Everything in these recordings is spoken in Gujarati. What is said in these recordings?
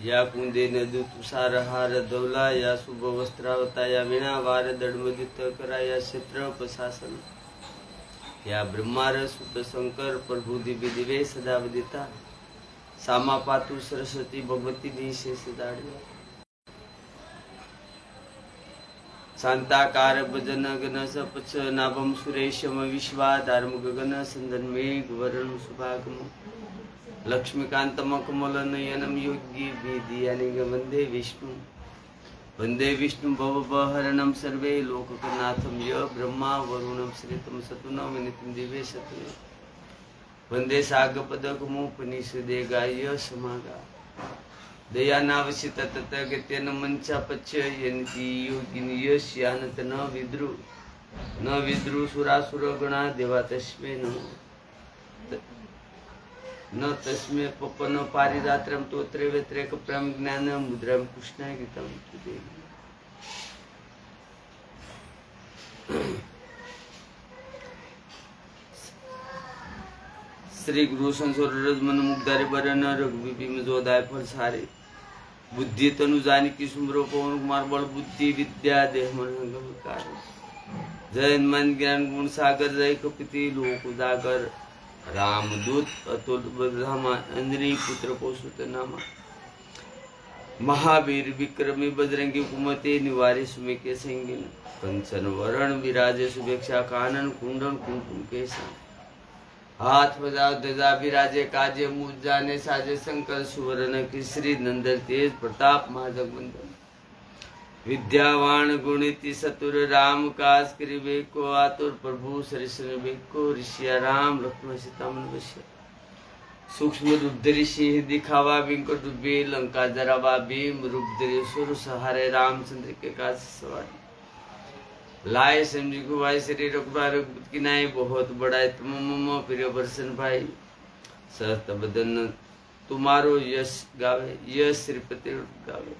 या कुंदे नदू तुषार हार धवला या शुभ वस्त्रावता या वीणा वार दडमदित करा या क्षेत्र प्रशासन या ब्रह्मार सुत शंकर प्रभु दिव्य दिवे सदा विदिता सामा पातु सरस्वती भगवती दी शेष दाड़िया शांताकार भजन गण सपच नाभम सुरेशम विश्वा धार्म गगन संदन मेघ वरण सुभागम लक्ष्मीकांतम कमल नयनम योगी विद्यानिगम वंदे विष्णु भवबहरणम सर्वे लोकनाथम य ब्रह्मा वरुणम श्रीतम सतुनम नितिम दिवे सत्वे वंदे सागपदकमुपनिषदे गाय समागा दयानावसित तथगत्यन मंचापच्ययन्ति योगिनि यस्यानत न विद्रु सुरासुरगणा देवा तस्मै न तस्मै पपन पारिदात्रम तोत्रे व्यतिरेक प्रेम ज्ञान मुद्राम कृष्णाय गीतम तुदे श्री गुरु संसोर रजमन मुग्धारे बरन रघुबीपी में जोदाय फल सारे बुद्धि तनु जानी की सुमरो पवन कुमार बल बुद्धि विद्या देह मन गमकार जय मन ज्ञान गुण सागर जय कपिति लोक उजागर रामदूत अतुल बलधामा इंद्री पुत्र पौसुत नामा महावीर विक्रमी बजरंगी कुमते निवारे सुमे के संगिन कंचन वरण विराजे सुभेक्षा कानन कुंडन कुंकुम केसा हाथ बजाओ ध्वजा विराजे काजे मुझ जाने साजे शंकर सुवर्ण केसरी नंदन तेज प्रताप महाजगवंदन विद्यावान गुणिति सतुर राम काज करिबे को आतुर प्रभु सरिसने को ऋषिया राम लक्ष्मण सीता मन वश्य सूक्ष्म रूप धरि सिंह दिखावा बिंक डूबे लंका जरावा भीम रूप धरि सुर सहारे रामचंद्र के काज सवारी लाए समझी को भाई श्री रघुबर की नाई बहुत बड़ा तुम मम प्रिय वर्षन भाई सहत बदन तुम्हारो यश गावे यश श्रीपति गावे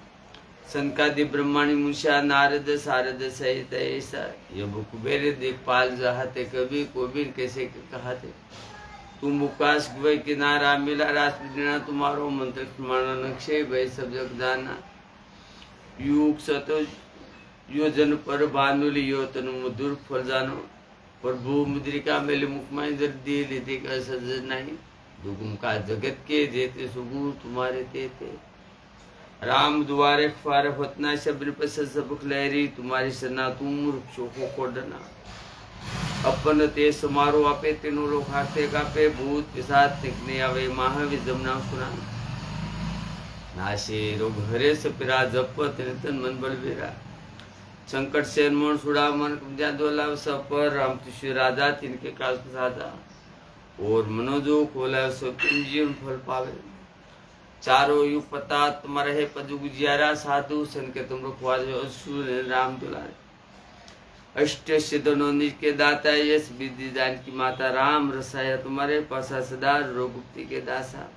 संकादि ब्रह्माणी मुषा नारद सारद सहित ऐसा ये कुबेर देखपाल जहाते कभी कोबिर कैसे कहते तुम उकाश गुए किनारा मिला रास बिना तुम्हारो मंत्र प्रमाण नक्षे भय सब जग जाना युग सतो यो जन पर भानुली यो तनु मधुर फल जानो प्रभु मुद्रिका मेले मुखमाई जर दिए लेते का सजन नहीं दुगुम का जगत के जेते सुगु तुम्हारे तेते राम दुआरे फार होतना शब्द पर सबक लहरी तुम्हारी सना तुम वृक्षों को कोडना अपन ते समारो आपे तेनो लोग हाथे कापे भूत पिशाच निकने आवे महावीर जमना सुना नाशे रोग हरे सपिरा जप तिरतन मन बलबीरा संकट से मन सुड़ा मन दोला सपर राम तुष्य राजा तिनके काल साजा और मनोजो खोला सो तुम जीवन फल पावे चारों युग पता तुम्हारे है पजु गुजियारा साधु सन के तुम रखवार जो असुर राम दुलारे अष्ट सिद्धों निज के दाता यश विधि जान की माता राम रसाया तुम्हारे पासा सदा रोगुप्ति के दासा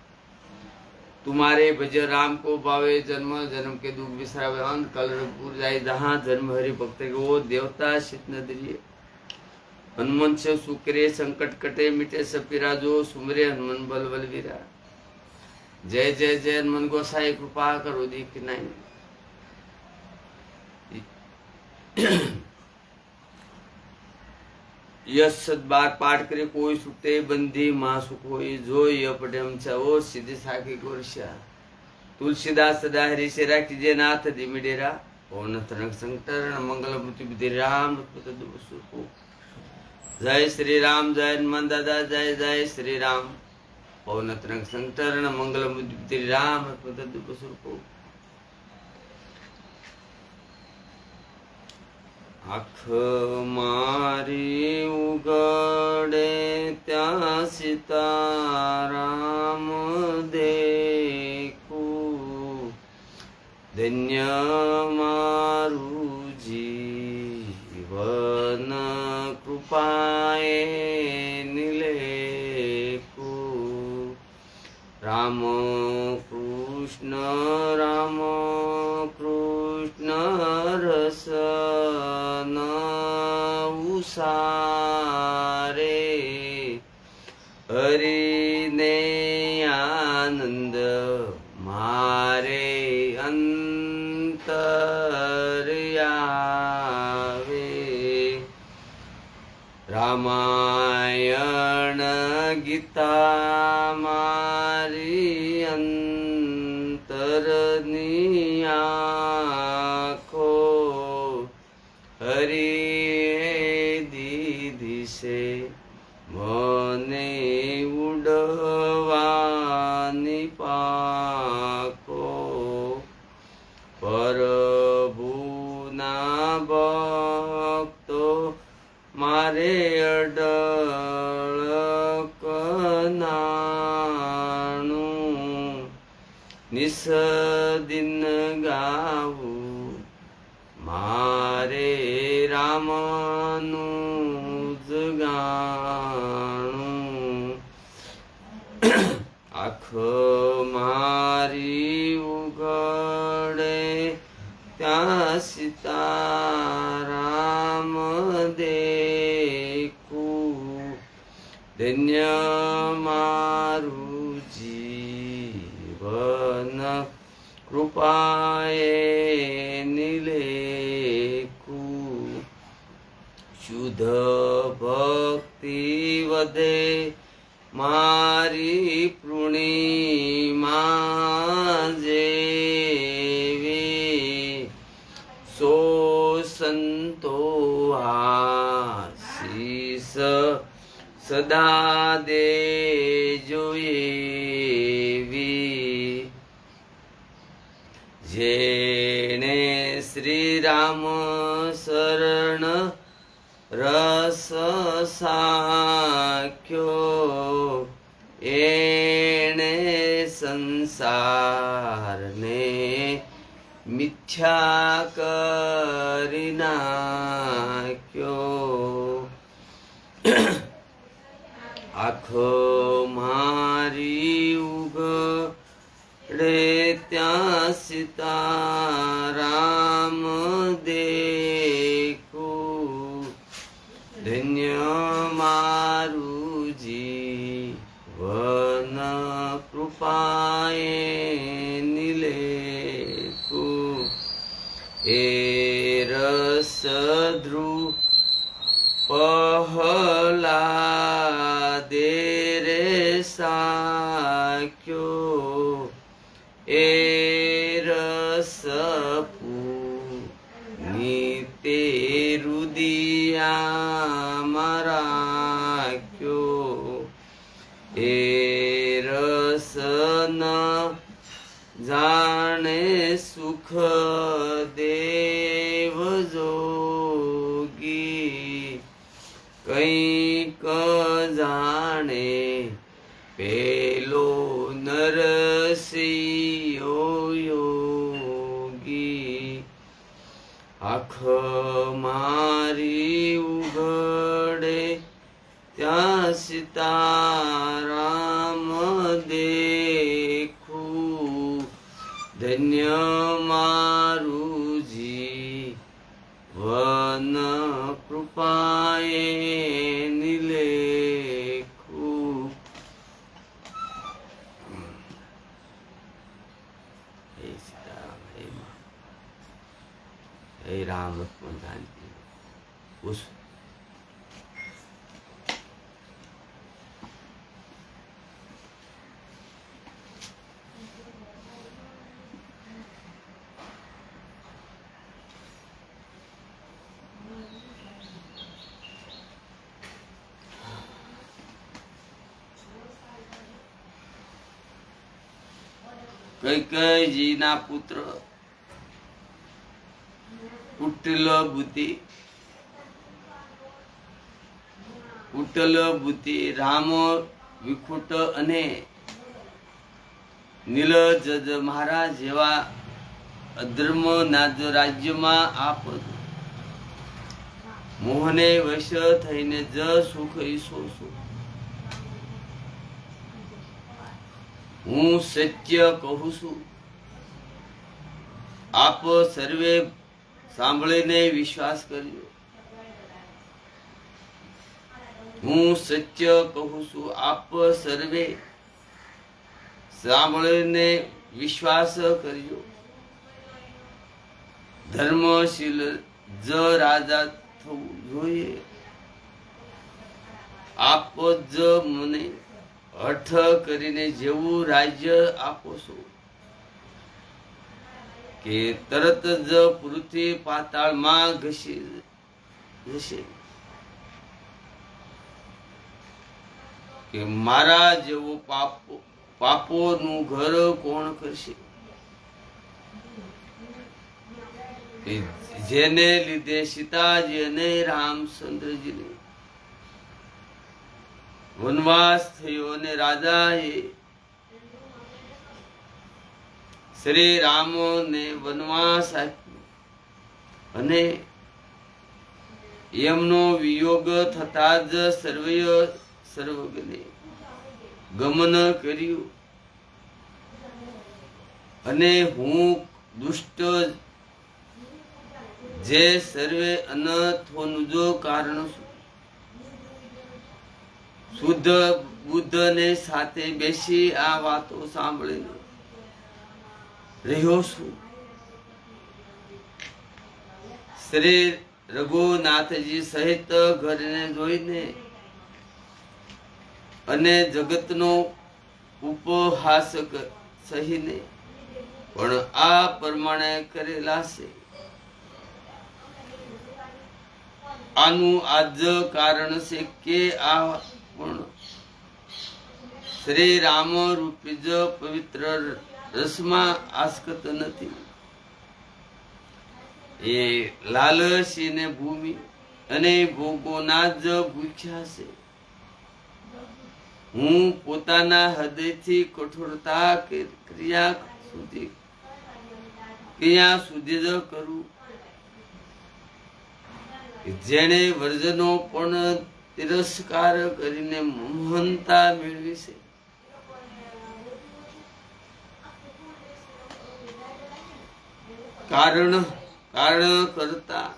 तुम्हारे भज राम को पावे जन्म जन्म के दुख विसरावे अंत कल रघुपुर जाए जहाँ जन्म हरि भक्त वो देवता शीत नदरिये हनुमान से सुकरे संकट कटे मिटे सपिरा जो सुमरे हनुमान बल बलवीरा जय जय जय हनुमान गोसाई कृपा करो दीख नहीं यश सदबार पाठ करे कोई सुखते बंदी माँ सुख होई जो ये पढ़े हम चाहो सीधे साके गोरशा तुलसीदास सदा हरि से कीजे नाथ दिमिडेरा ओन तरंग संकटरण मंगल मृत्यु विधि राम को जय श्री राम जय हनुमान दादा जय जय श्री राम ओन तरंग संकटरण मंगल मृत्यु विधि राम को आँख मारी उगड़े त्या सीताराम देखू धन्य मारू जीवन कृपाए निलेकू राम कृष्ण रस सारे हरि ने आनंद मा મારે અંતર આવે રામાયણ ગીતા મારી અંતરની આંખો હરિએ દીધી છે મને ઉડવાની પાકો પ્રભુના ભક્તો મારે અડળ કનાણું નિસદિન ગાવું મારે રામનું જ ગાણું આંખ મારી ઉઘડે ત્યાં સીતારામ દેખું ધન્ય મારું જીવન કૃપાએ નિલેખું શુદ્ધ ભક્તિ વધે મારી પૂર્ણિમા જેવી સો સંતો આશીષ સદા દેજો એવી જેણે શ્રી રામ શરણ રસ સાખ્યો એણે સંસારને મિથ્યા કરી નાખ્યો આંખો મારી ઉઘડે ત્યાં સીતારામ દેખું ધન્ય મારું જીવન કૃપાએ નિલેખું એ રસ ધ્રુવ પહલાદે રે સાખ્યો એ રસ પૂનિતે રુદિયામાં રાખ્યો એ રસ ન જાણે સુખ દેવ જોગી કંઈક જાણે પેલો નરસિંહો યોગી આંખ મારી ઉઘડે ત્યાં સીતારામ દેખું ધન્ય મારું જીવન કૃપાએ નિલેખું હે સીતારામ હે રામ લક્ષ્મણ જાનકી ઉસ કૈકેયીના પુત્ર કુટિલ બુદ્ધિ રામ વિખુટ અને નીલજજ મહારાજ જેવા અધર્મના રાજ્યમાં આપ મોહને વશ થઈને જ સુખ ઈચ્છો છો. હું સત્ય કહું છું, આપ સર્વે સાંભળીને વિશ્વાસ કર્યો. હું સત્ય કહું છું, આપ સર્વે સાંભળીને વિશ્વાસ કર્યો. ધર્મશીલ જ રાજા થવું જોઈએ. આપ જ મને હઠ કરીને જેવું રાજ્ય આપો છો કે તરત જ પૃથ્વી પાતાળમાં ઘસી જશે, કે મારા જેવું પાપોનું ઘર કોણ કરશે? જેને લીધે સીતાજી અને રામચંદ્રજીને વનવાસ થયો અને રાજાએ શ્રી રામને વનવાસ આપ્યો અને એમનો વિયોગ થતા જ સર્વજ્ઞે ગમન કર્યું અને હું દુષ્ટ જે સર્વે અનર્થોનું જો કારણ છું, શુદ્ધ બુદ્ધ ને સાથે બેસી આ વાતો સાંભળીને રહ્યો છું. શ્રી રઘુનાથજી સહિત ઘરને જોઈને અને જગતનો ઉપહાસ સહીને પણ આ પ્રમાણે કરેલા છે. આનું આજ કારણ છે કે આ પણ શ્રી રામ રૂપી જ પવિત્ર રસમાં આસક્ત નથી. એ લાલસી ને ભૂમિ અને ભોગોના જ ભૂખ્યા છે. હું પોતાના હૃદયથી કઠોરતા ક્રિયા સુધી જ કરું. જેણે વર્જનો પણ તિરસ્કાર કરીને મહાનતા મેળવી છે. કારણ કરતા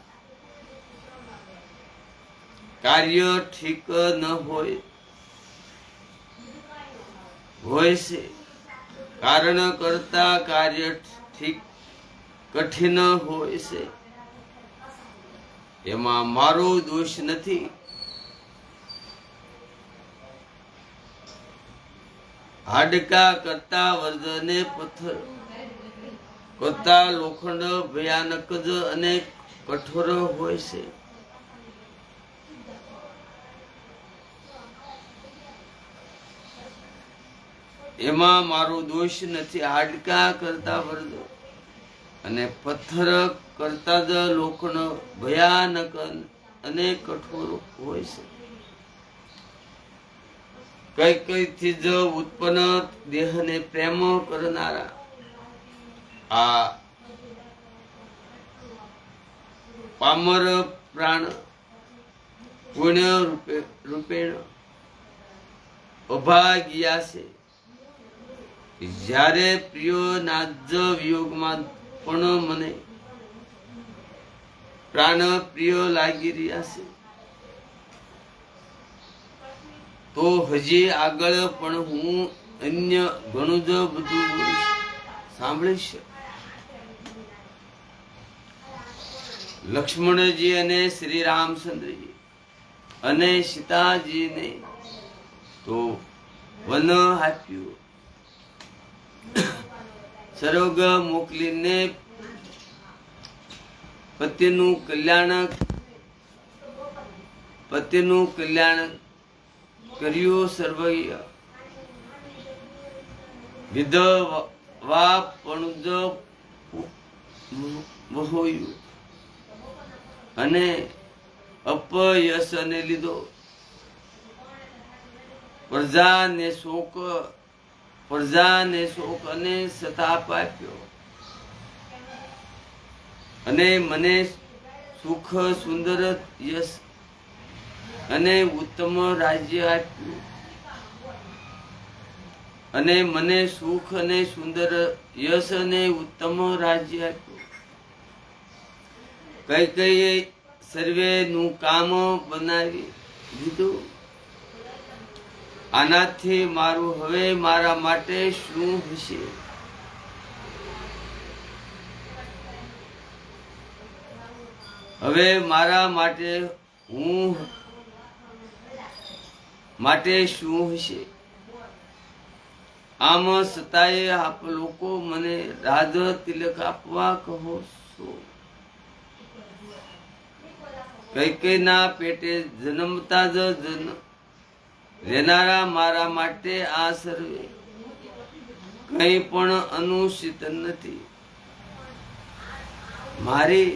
કાર્ય ઠીક ન હોય છે. કારણ કરતા કાર્ય ઠીક કઠિન હોય છે. એમાં મારો દોષ નથી. હાડકા કરતા વર્જને પથ્થર કરતા લોખંડ ભયાનક જ અને કઠોર હોય છે. એમાં મારો દોષ નથી. હાડકા કરતા વર્જ અને પથ્થર કરતા જ લોખંડ ભયાનક અને કઠોર હોય છે. કઈ થી જ ઉત્પન્ન દેહને પ્રેમ કરનારા આ પામર પ્રાણ પુણ્ય રૂપેણ અભાગ્યા છે. જ્યારે પ્રિય ના જ વિયોગમાં પણ મને પ્રાણ પ્રિય લાગી રહ્યા છે, તો હજી આગળ પણ હું અન્ય ઘણું જ બધું સાંભળીશ. લક્ષ્મણજી અને શ્રી રામચંદ્રજી અને સીતાજીને તો વન આપ્યું. સરોગ મોકલીને પતિનું કલ્યાણ કર્યું. સર્વૈય વિધવા પણ જ વહોયું અને અપયશને લીધો. પ્રજાને શોક અને સતાપ આપ્યો અને મને સુખ સુંદર યશ અને ઉત્તમ રાજ્ય આપ્યું. અને મને સુખ અને સુંદર યશ અને ઉત્તમ રાજ્ય આપ્યું. કઈ સર્વે નું કામ બનાવી દીધું. આનાથી મારું હવે મારા માટે શું હશે? હવે મારા માટે શું હશે? આમ છતાંય આપ લોકો મને રાજ તિલક આપવા કહો છો. કૈકેયીના પેટે જન્મતા જ રહેનારા મારા માટે આ સર્વે કંઈ પણ અનુચિત નથી. મારી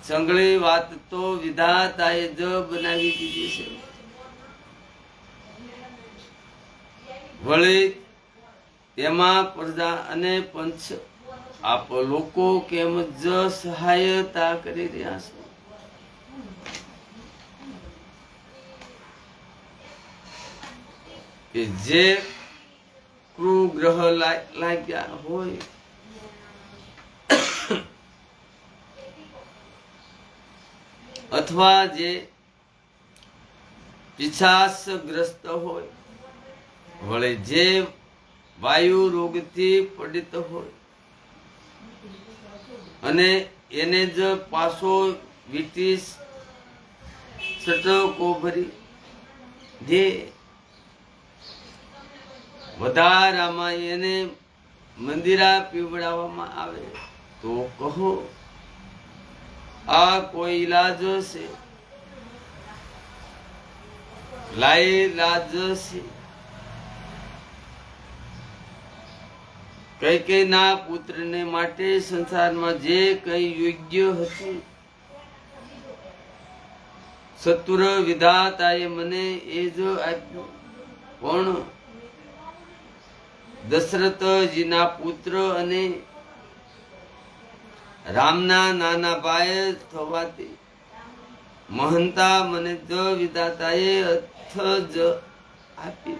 સંગળી વાત તો વિધાતાએ જ બનાવી દીધી છે. વળી તેમાં પ્રજા અને પંચ આપ લોકો કેમ જ સહાયતા કરી રહ્યા છો? કે જે કૃગ્રહ લાગ્યા હોય અથવા જે પિશાચગ્રસ્ત હોય, વળી જે વાયુ રોગથી પીડિત હોય અને એને જ પાછો વીટી સટકો ભરી જે વધારામાં એને મંદિરા પીવડાવવામાં આવે તો કહો આ કોઈ ઈલાજ છે? લાઈલાજ છે. કૈકેયીના પુત્રને માટે સંસારમાં જે કંઈ યોગ્ય હતું સત્વર વિધાતાએ મને એ જ આપ્યું. પણ દશરથજીના પુત્ર અને રામના નાના ભાઈ થવાથી મહંતા મને જ વિધાતાએ અર્થ જ આપી.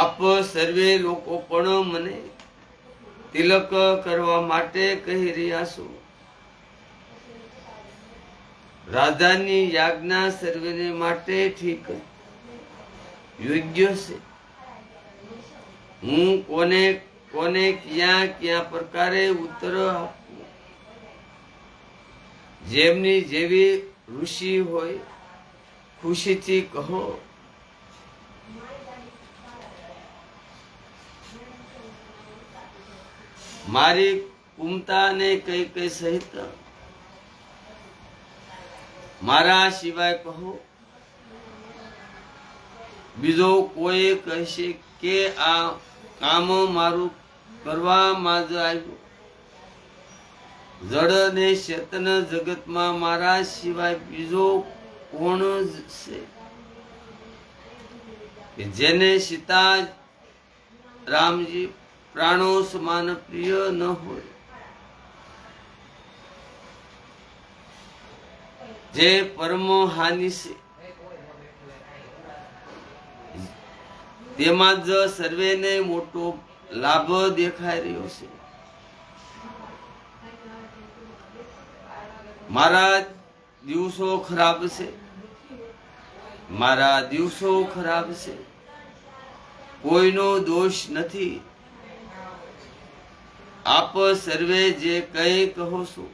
આપ સર્વે લોકો પણ મને તિલક કરવા માટે કહી રહ્યા છો. રાજાની યાજ્ઞા સર્વેને માટે ઠીક યોગ્ય છે. હું કોને ક્યાં પ્રકારે ઉત્તર આપું? જેમની જેવી ઋષિ હોય ખુશીથી કહો. મારી કુમતાને કઈ સહિત મારા સિવાય કહો. બીજો કોઈ કહેશે કે આ કામ મારું કરવામાં જ આવ્યું. જડ ને ચેતન જગતમાં મારા સિવાય બીજો કોણ છે જેને સીતા રામજી પ્રાણો સમાન પ્રિય ન હોય? જે પરમ હાનિ છે તેમાં જ સર્વેને મોટો લાભ દેખાઈ રહ્યો છે. મારા દિવસો ખરાબ છે, મારા દિવસો ખરાબ છે. કોઈનો દોષ નથી. આપ સર્વે જે કંઈ કહો છો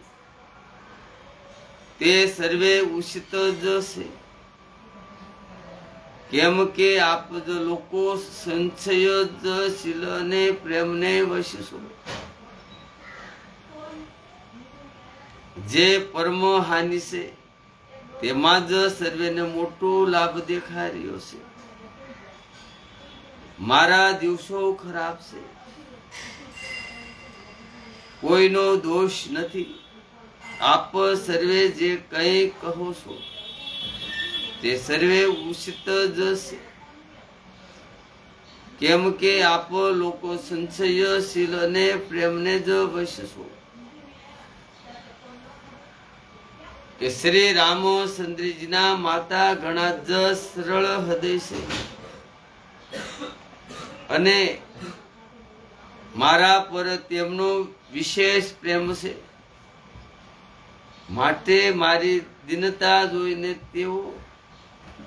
તે સર્વે ઉચિત જ છે. કેમ કે આપ જ લોકો સંશયશીલ અને પ્રેમને વશ છો. જે પરમ હાનિ છે તેમાં જ સર્વેને મોટો લાભ દેખાઈ રહ્યો છે. મારા દિવસો ખરાબ છે, કોઈનો દોષ નથી. આપ સર્વે જે કંઈ કહો છો તે સર્વે ઉચિત જ છે. કેમ કે આપ લોકો સંશયશીલ અને પ્રેમને જ વશ છો. કે શ્રી રામચંદ્રજીના માતા ઘણા જ સરળ હૃદય છે અને મારા પર તેમનો વિશેષ પ્રેમ છે. માટે મારી દીનતા જોઈને તેઓ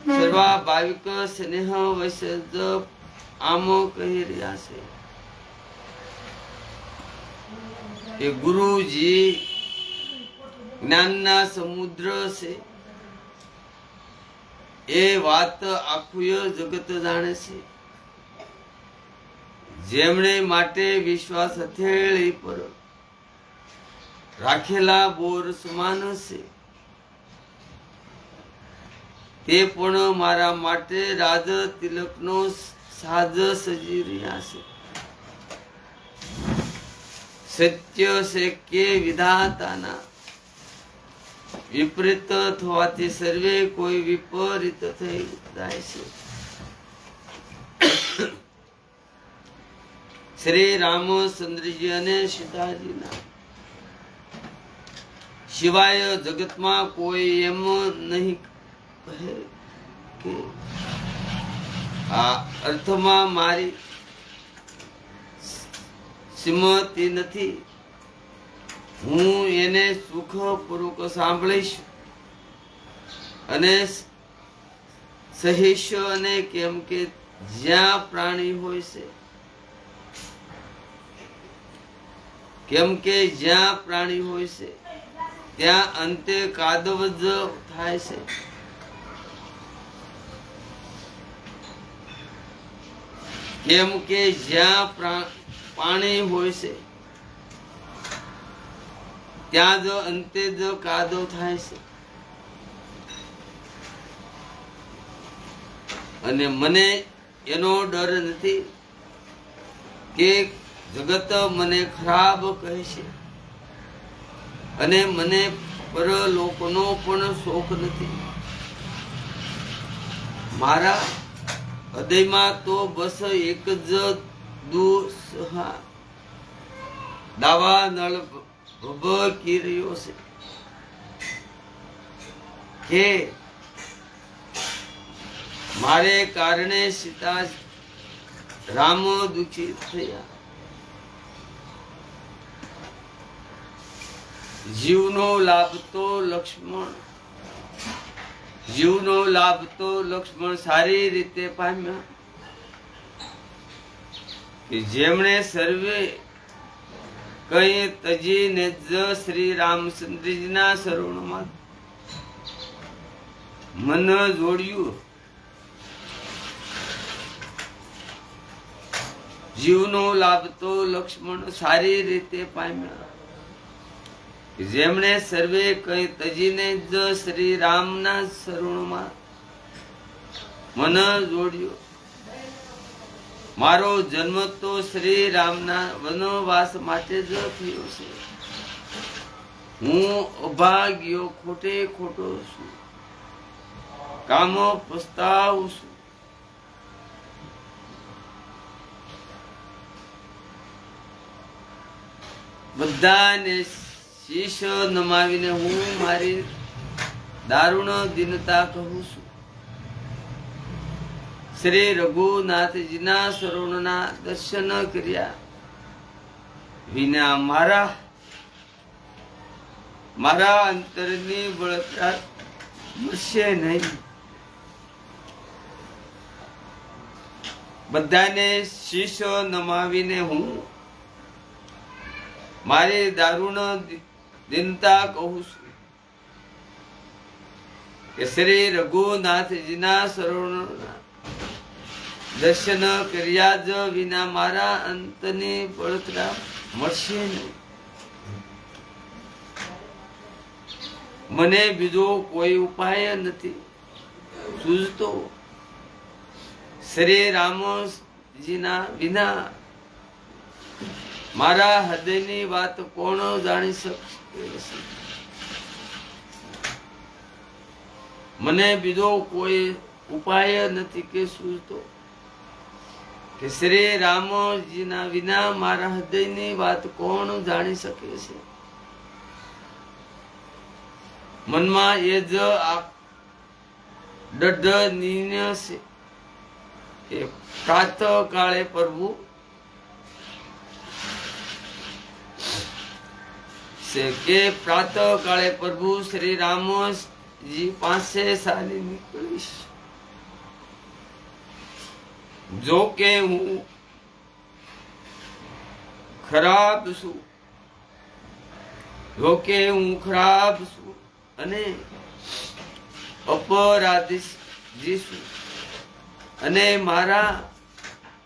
સર્વાભાવિક સ્નેહ વશ જ આમ કહી રહ્યા છે કે ગુરુજી જ્ઞાનના સમુદ્ર છે, એ વાત આખું જગત જાણે છે. જેમણે માટે વિશ્વાસ હથેળી પર રાખેલા બોર સમાન છે, તે પણ મારા માટે રાજ તિલકનો સાજ સજી રહ્યા છે. સત્ય છે કે વિધાતાના વિપરીત થવાથી સર્વે કોઈ વિપરીત થઈ જાય છે. શ્રી રામચંદ્રજી અને સીતાજીના સિવાય જગતમાં કોઈ એમ નહીં કહે કે આ અર્થમાં મારી સિમતી નથી, હું એને સુખપૂર્વક સાંભળીશ અને સહીશ. અને કેમ કે જ્યાં પ્રાણી હોય છે, કેમ કે જ્યાં પ્રાણી હોય છે ત્યાં અંતે કાદવ જ થાય છે. કેમ કે જ્યાં પાણી હોય છે ત્યાં જ અંતે જ કાદવ થાય છે. અને મને એનો ડર નથી કે જગત મને ખરાબ કહે છે, અને મને પરલોકનો પણ શોખ નથી. મારા હૃદયમાં તો બસ એક જ દુસહા દાવા નળ ભભકી રહ્યો છે કે મારે કારણે સીતા રામ દુઃખી થયા. જીવનો લાભ તો લક્ષ્મણ સારી રીતે પામ્યા, કે જેમણે સર્વે કઈ તજીને જ શ્રી રામચંદ્રજીના શરણમાં મન જોડ્યું. જીવનો લાભ તો લક્ષ્મણ સારી રીતે પામ્યા, જેમણે સર્વે કઈ તજીને જ શ્રી રામના શરણમાં મન જોડ્યું. મારો જન્મ તો શ્રી રામના વનવાસ માટે જ થયો છે. હું અભાગ્યો ખોટે ખોટો છું, કામ પસ્તાવું છું. બધાને શીશ નમાવીને હું મારી દારૂણ દીનતા કહું છું. શ્રી રઘુનાથજીના શરણના દર્શન કર્યા વિના મારા અંતરની બળતરા મળશે નહીં. બધાને શીશ નમાવીને હું મારી દારૂણ દીનતા કહું છું કે શ્રી રઘુનાથજીના શરણના દર્શન કર્યા જ વિના મારા અંતની બળતરા મળશે નહીં. મને બીજો કોઈ ઉપાય નથી સૂઝતો. શ્રી રામજીના વિના મારા હૃદયની વાત કોણ જાણી શકશે? મને બીજો કોઈ ઉપાય નથી કે સૂઝતો, કે શ્રી રામજીના વિના મારા હૃદયની વાત કોણ જાણી શકે છે? મનમાં એ જ દઢ નિર્ણય છે કે પ્રાતઃ કાળે પ્રભુ શ્રી રામજી પાસે ચાલી નીકળીશ. જો કે હું ખરાબ છું, જો કે હું ખરાબ છું અને અપરાધી છું અને મારા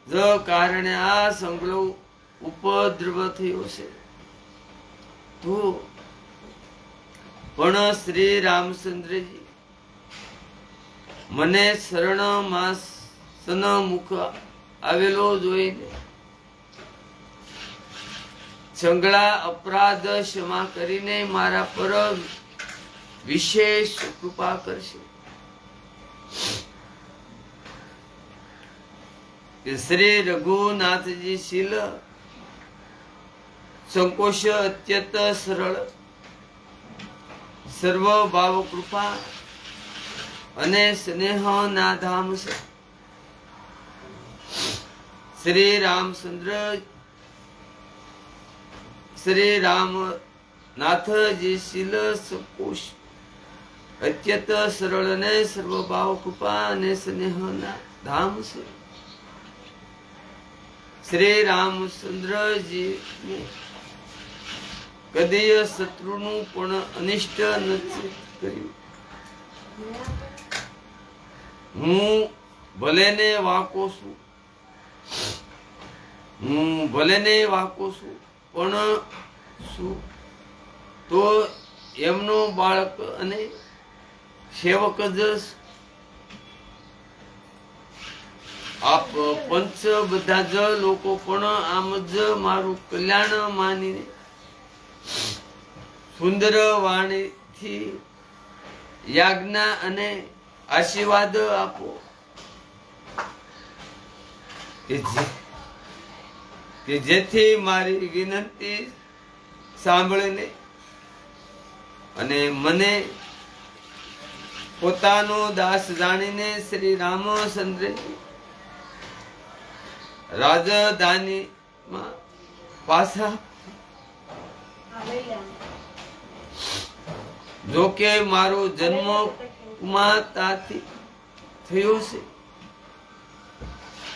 જ કારણે આ સંકળો ઉપદ્રવ થયો છે, તો પણ શ્રી રામચંદ્રજી મને શરણમાં સન્મુખ આવેલો જોઈને સંગળા અપરાધ ક્ષમા કરીને મારા પર વિશેષ કૃપા કરશે. શ્રી રઘુનાથજી શીલ સંકોચ અત્યંત સરળ સર્વ ભાવ કૃપા અને સ્નેહ ના ધામ છે. શ્રી રામચંદ્ર શ્રી રામનાથજી શીલ સંકોચ અત્યંત સરળ અને સર્વ ભાવ કૃપા અને સ્નેહ ના ધામ છે. શ્રી રામચંદ્રજી કદીય શત્રુનું પણ અનિષ્ટ નથી કર્યું. હું ભલે ને વાંકો છું, પણ શું તો એમનો બાળક અને સેવક જ આપ પંચ બધા જ લોકો પણ આમ જ મારું કલ્યાણ માનીને સુંદર વાણીથી યાજ્ઞા અને આશીર્વાદ આપો કે જેથી મારી વિનંતી સાંભળીને અને મને પોતાનો દાસ જાણીને શ્રી રામચંદ્રજી રાજધાનીમાં પાછા જો કે મારો જન્મ કુમારતાથી થયો છે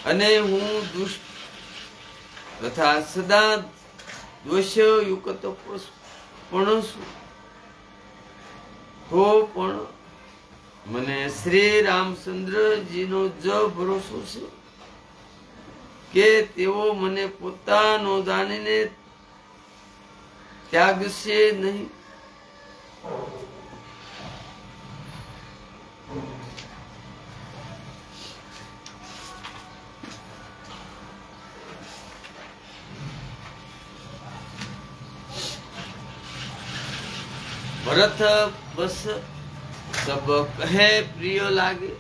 અને હું દુષ્ટ તથા સદા દોષયુક્ત પણ છું, તો પણ મને શ્રી રામચંદ્રજીનો જ ભરોસો છે કે તેઓ મને પોતાનો જાણીને ત્યાગશે નહીં. ભરત બસ સબ કહે પ્રિય લાગે,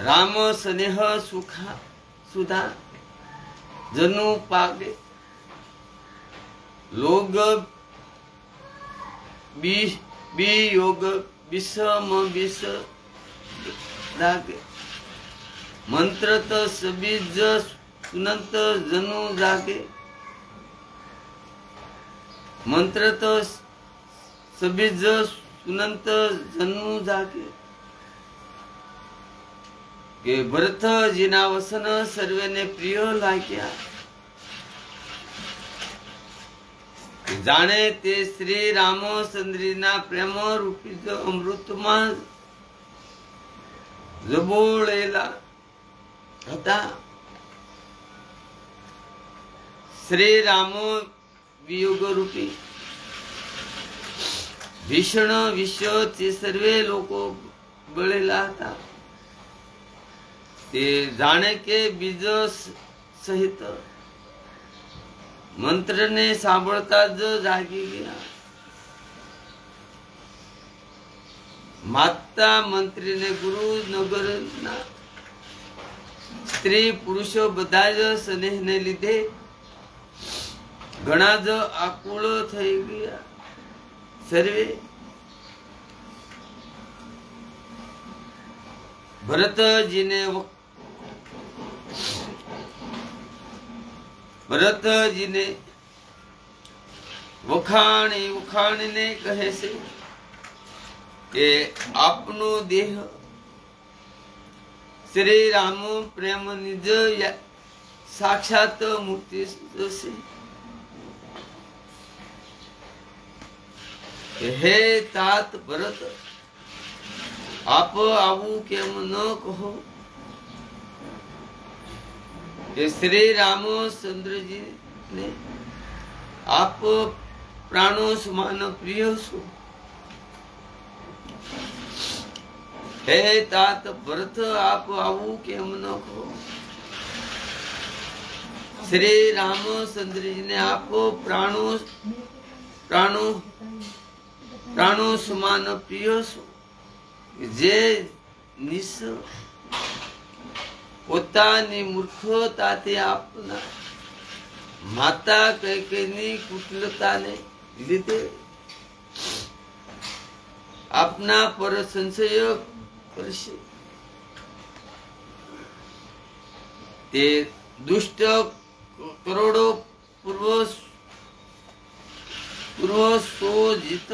રામ સ્નેહ સુખા સુધા જનુ પાગે, લોગ બી યોગ વિષમ વિષ લાગે, મંત્ર તો સબીજ સુનંત જનુ જાગે, મંત્ર તો સબીજ સુનંત જનુ જાગે. કે ભરતજીના વસન સર્વેને પ્રિય લાગ્યા, જાણે તે શ્રી રામચંદ્રના પ્રેમ રૂપી અમૃતમાં જબોળેલા હતા. શ્રી રામ વિયોગ રૂપી ભીષણ વિશ્વથી સર્વે લોકો બળેલા હતા. તે જાણે કે બીજ સહિત મંત્રને સાંભળતા જ જાગી ગયા. માતા મંત્રીને ગુરુ નગરના સ્ત્રી પુરુષો બધા જ સ્નેહને લીધે ઘણા જ આકુળ થઈ ગયા. સર્વે ભરતજીને વખાણીને કહે છે કે આપનો દેહ શ્રી રામ પ્રેમ નિજ સાક્ષાત મૂર્તિ છે. કે હે તાત ભરત આપ આવું કેમ ન કહો કે શ્રી રામચંદ્રજી ને આપ પ્રાણો સમાન પ્રિય છો. હે તાત ભરત આપ આવું કેમ ન કહો શ્રી રામચંદ્રજી ને આપ પ્રાણો સમાન પ્રિય છો. જે નિસ પોતાની મૂર્ખતાથી આપના માતા કૈકેયીની કુટિલતાને લીધે આપના પર સંશય કરશે. તે દુષ્ટ કરોડો પૂર્વ શોજિત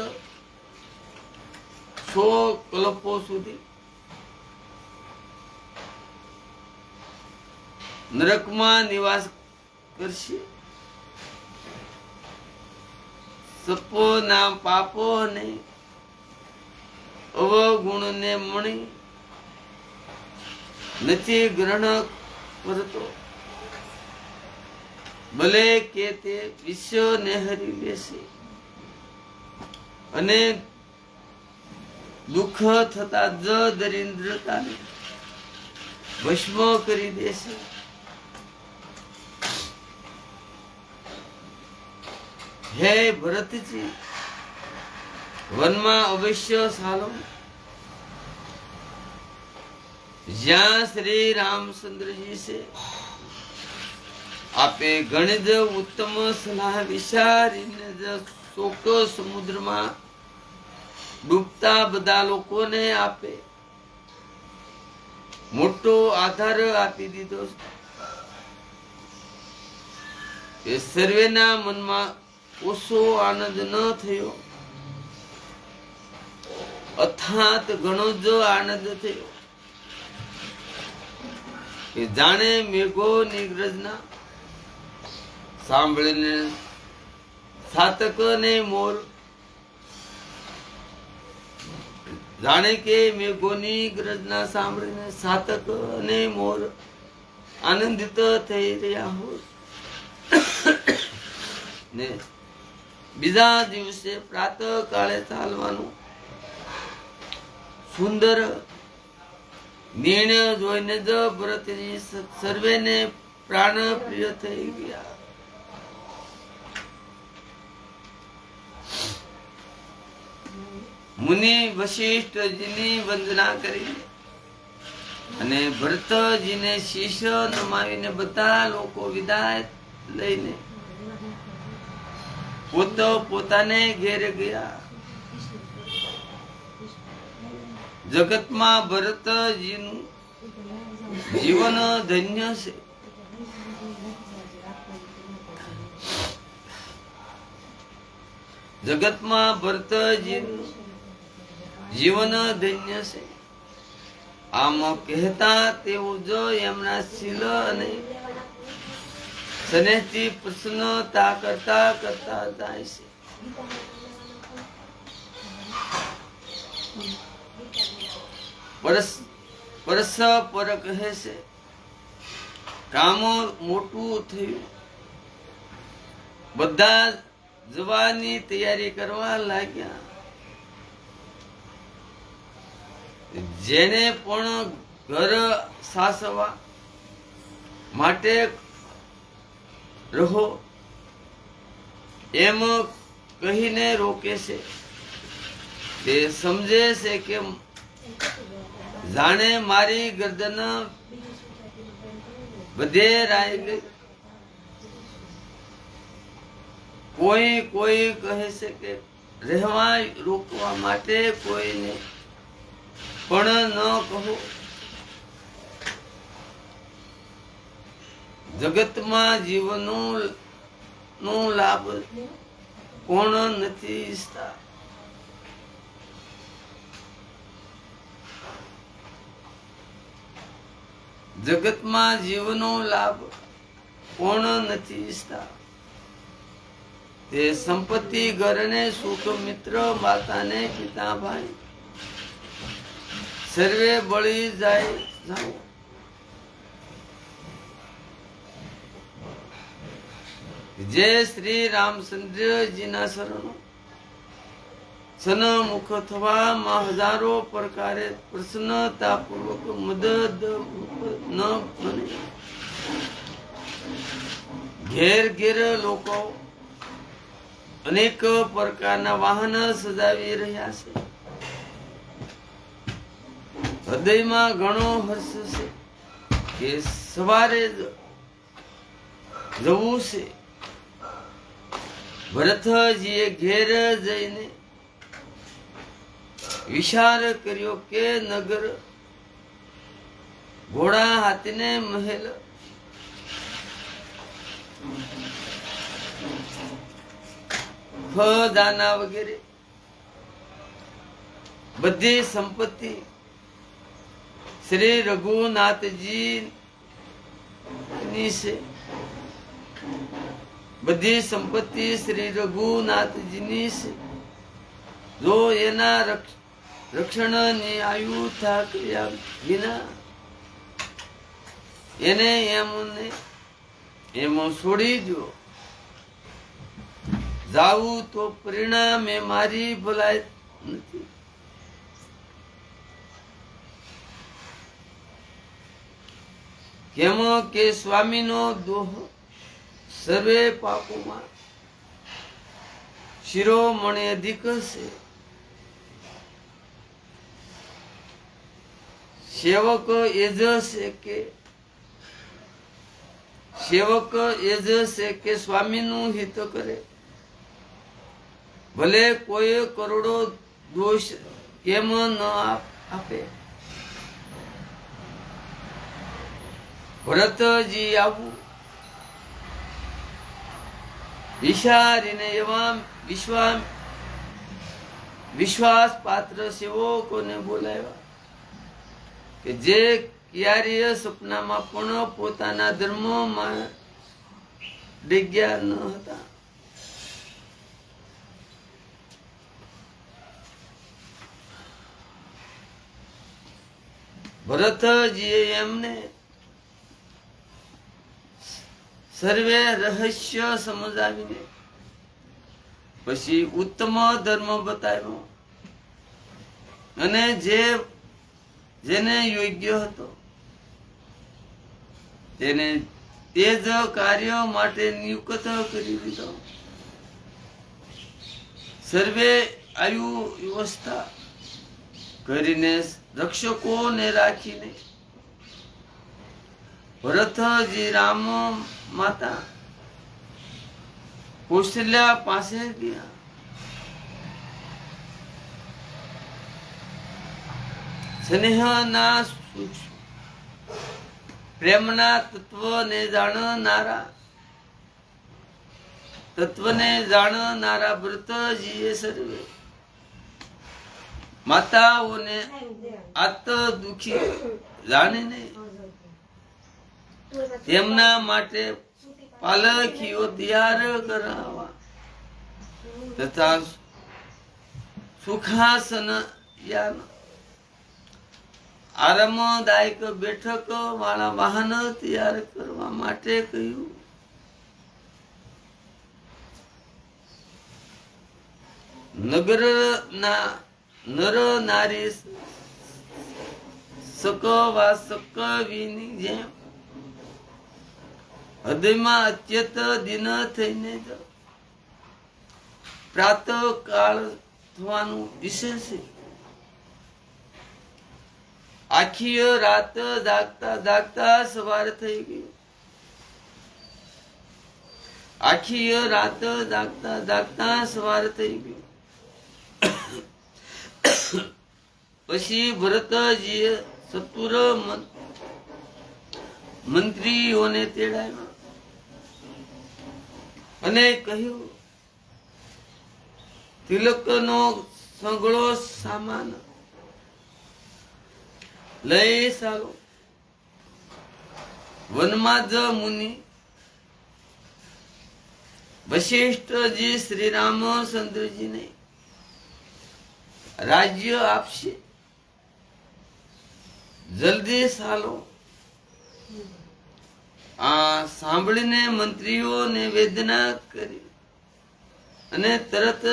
100 કલ્પો સુધી નરકમાં નિવાસ કરશે. સપોના પાપો ને અવગુણને મણી નથી ગ્રહણ કરતો. ભલે કે તે વિશ્વને હરી લેશે અને દુઃખ થતા જ દરિદ્રતાને ભસ્મ કરી દેશે. હે ભરતજી વનમાં અવશ્ય ચાલો જ્યાં શ્રી રામચંદ્રજી છે. આપે ઘણી જ ઉત્તમ સલાહ વિચારીને જ શોક સમુદ્રમાં ડૂબતા બધા લોકોને આપે મોટો આધાર આપી દીધો. એ સર્વેના મનમાં ઓછો આનંદ ન થયો, અથાત ઘણો જ આનંદ થયો કે જાણે મેઘોની ગર્જના સાંભળીને સાતક ને મોર જાણે કે મેઘોની ગર્જના સાંભળીને સાતક અને મોર આનંદિત થઈ રહ્યા હોય ને બીજા દિવસે પ્રાતઃ કાળે ચાલવાનું સુંદર નિર્ણય જોઈને જ ભરતજી સર્વેને પ્રાણ પ્રિય થઈ ગયા. મુનિ વશિષ્ઠજીની વંદના કરી અને ભરતજીને શીશ નમાવીને બધા લોકો વિદાય લઈને પોતાને ઘેર ગયા. જગતમાં ભરતજીનું જીવન ધન્ય છે. જગતમાં ભરતજીનું જીવન ધન્ય છે. આમ કહેતા તેઓ જો એમના શીલ અને સ્નેહથી પ્રસન્નતા કરતા કરતા જાય છે. પરસ્પર કહે છે કામ મોટું થયું. બધા જવાની તૈયારી કરવા લાગ્યા. જેને પણ ઘર સાસવા માટે રહો એમ કહીને રોકે છે. તે સમજે છે કે જાણે મારી ગરદન બધે રાઈ ગઈ. કોઈ કહે છે કે રહેવા રોકવા માટે કોઈને પણ ન કહો. જગતમાં જીવનનો લાભ કોણ નથી ઈચ્છતા. જગતમાં જીવનો લાભ કોણ નથી ઈચ્છતા. તે સંપત્તિ ઘરને સુખ મિત્ર માતાને પિતા ભાઈ સર્વે બળી જાય જાઓ. જે શ્રી રામચંદ્રજીના શરણો સન્મુખ થવામાં હજારો પ્રકારે પ્રસન્નતા પૂર્વક મદદ ન બને. ઘેર ઘેર લોકો અનેક પ્રકારના વાહન સજાવી રહ્યા છે. હૃદયમાં ઘણો હર્ષ છે કે સવારે જવું છે. ભરતજીએ ઘેર જઈને વિચાર કર્યો કે નગર ઘોડા હાથીને મહેલ ખજાના વગેરે બધી સંપત્તિ શ્રી રઘુનાથજી ની છે. બધી સંપત્તિ શ્રી રઘુનાથજીની છે. જો એના રક્ષણની આયુથા કર્યા વિના એને એમ છોડી દો. જાવું તો પરિણામે મારી ભલાઈ નથી. કેમ કે સ્વામીનો દોહ સર્વે પાપોમાં શિરોમણી અધિક છે. સેવક એ જ છે કે સ્વામીનું હિત કરે. ભલે કોઈ કરોડો દોષ કેમ ન આપે. ભરતજી આવું વિચારીને એવા વિશ્વાસ પાત્ર સેવકોને બોલાવ્યા કે જે ક્યારેય સપનામાં પણ પોતાના ધર્મમાં ડિગ્યા ન હતા. ભરતજીએ એમને સર્વે રહસ્ય સમજાવીને પછી ઉત્તમ ધર્મ બતાવ્યો અને જેને યોગ્ય હતો તેને તે જ કાર્ય માટે નિયુક્ત કરી દીધો. સર્વે આયુ વ્યવસ્થા કરીને રક્ષકોને રાખીને ભરતજી રામ માતા કૌશલ્યા પાસે ગયા. સ્નેહના પ્રેમના તત્વને જાણનારા ભરતજીએ સર્વે માતાઓને આત દુખી જાણીને તેમના માટે પાલખીઓ તૈયાર કરાવવા તથા સુખાસન આરામદાયક બેઠક વાળા વાહન તૈયાર કરવા માટે કહ્યું. નગરના નર નારી સકવા સકવીની જેમ હૃદયમાં અત્યંત દિન થઈને પ્રાત કાળ થવાનું વિશેષ છે. આખી રાત જાગતા જાગતા સવાર થઈ ગયું. આખી રાત જાગતા જાગતા સવાર થઈ ગયું. પછી ભરતજીએ ચતુર મંત્રીઓને તેડાવ્યા અને કહ્યું, તિલકનો સગળો સામાન લઈ ચાલો. વનમાં જ મુનિ વશિષ્ઠજી શ્રી રામચંદ્રજીને રાજ્ય આપશે, જલ્દી ચાલો. આ સાંભળીને મંત્રીઓને વેદના કરી અને તરત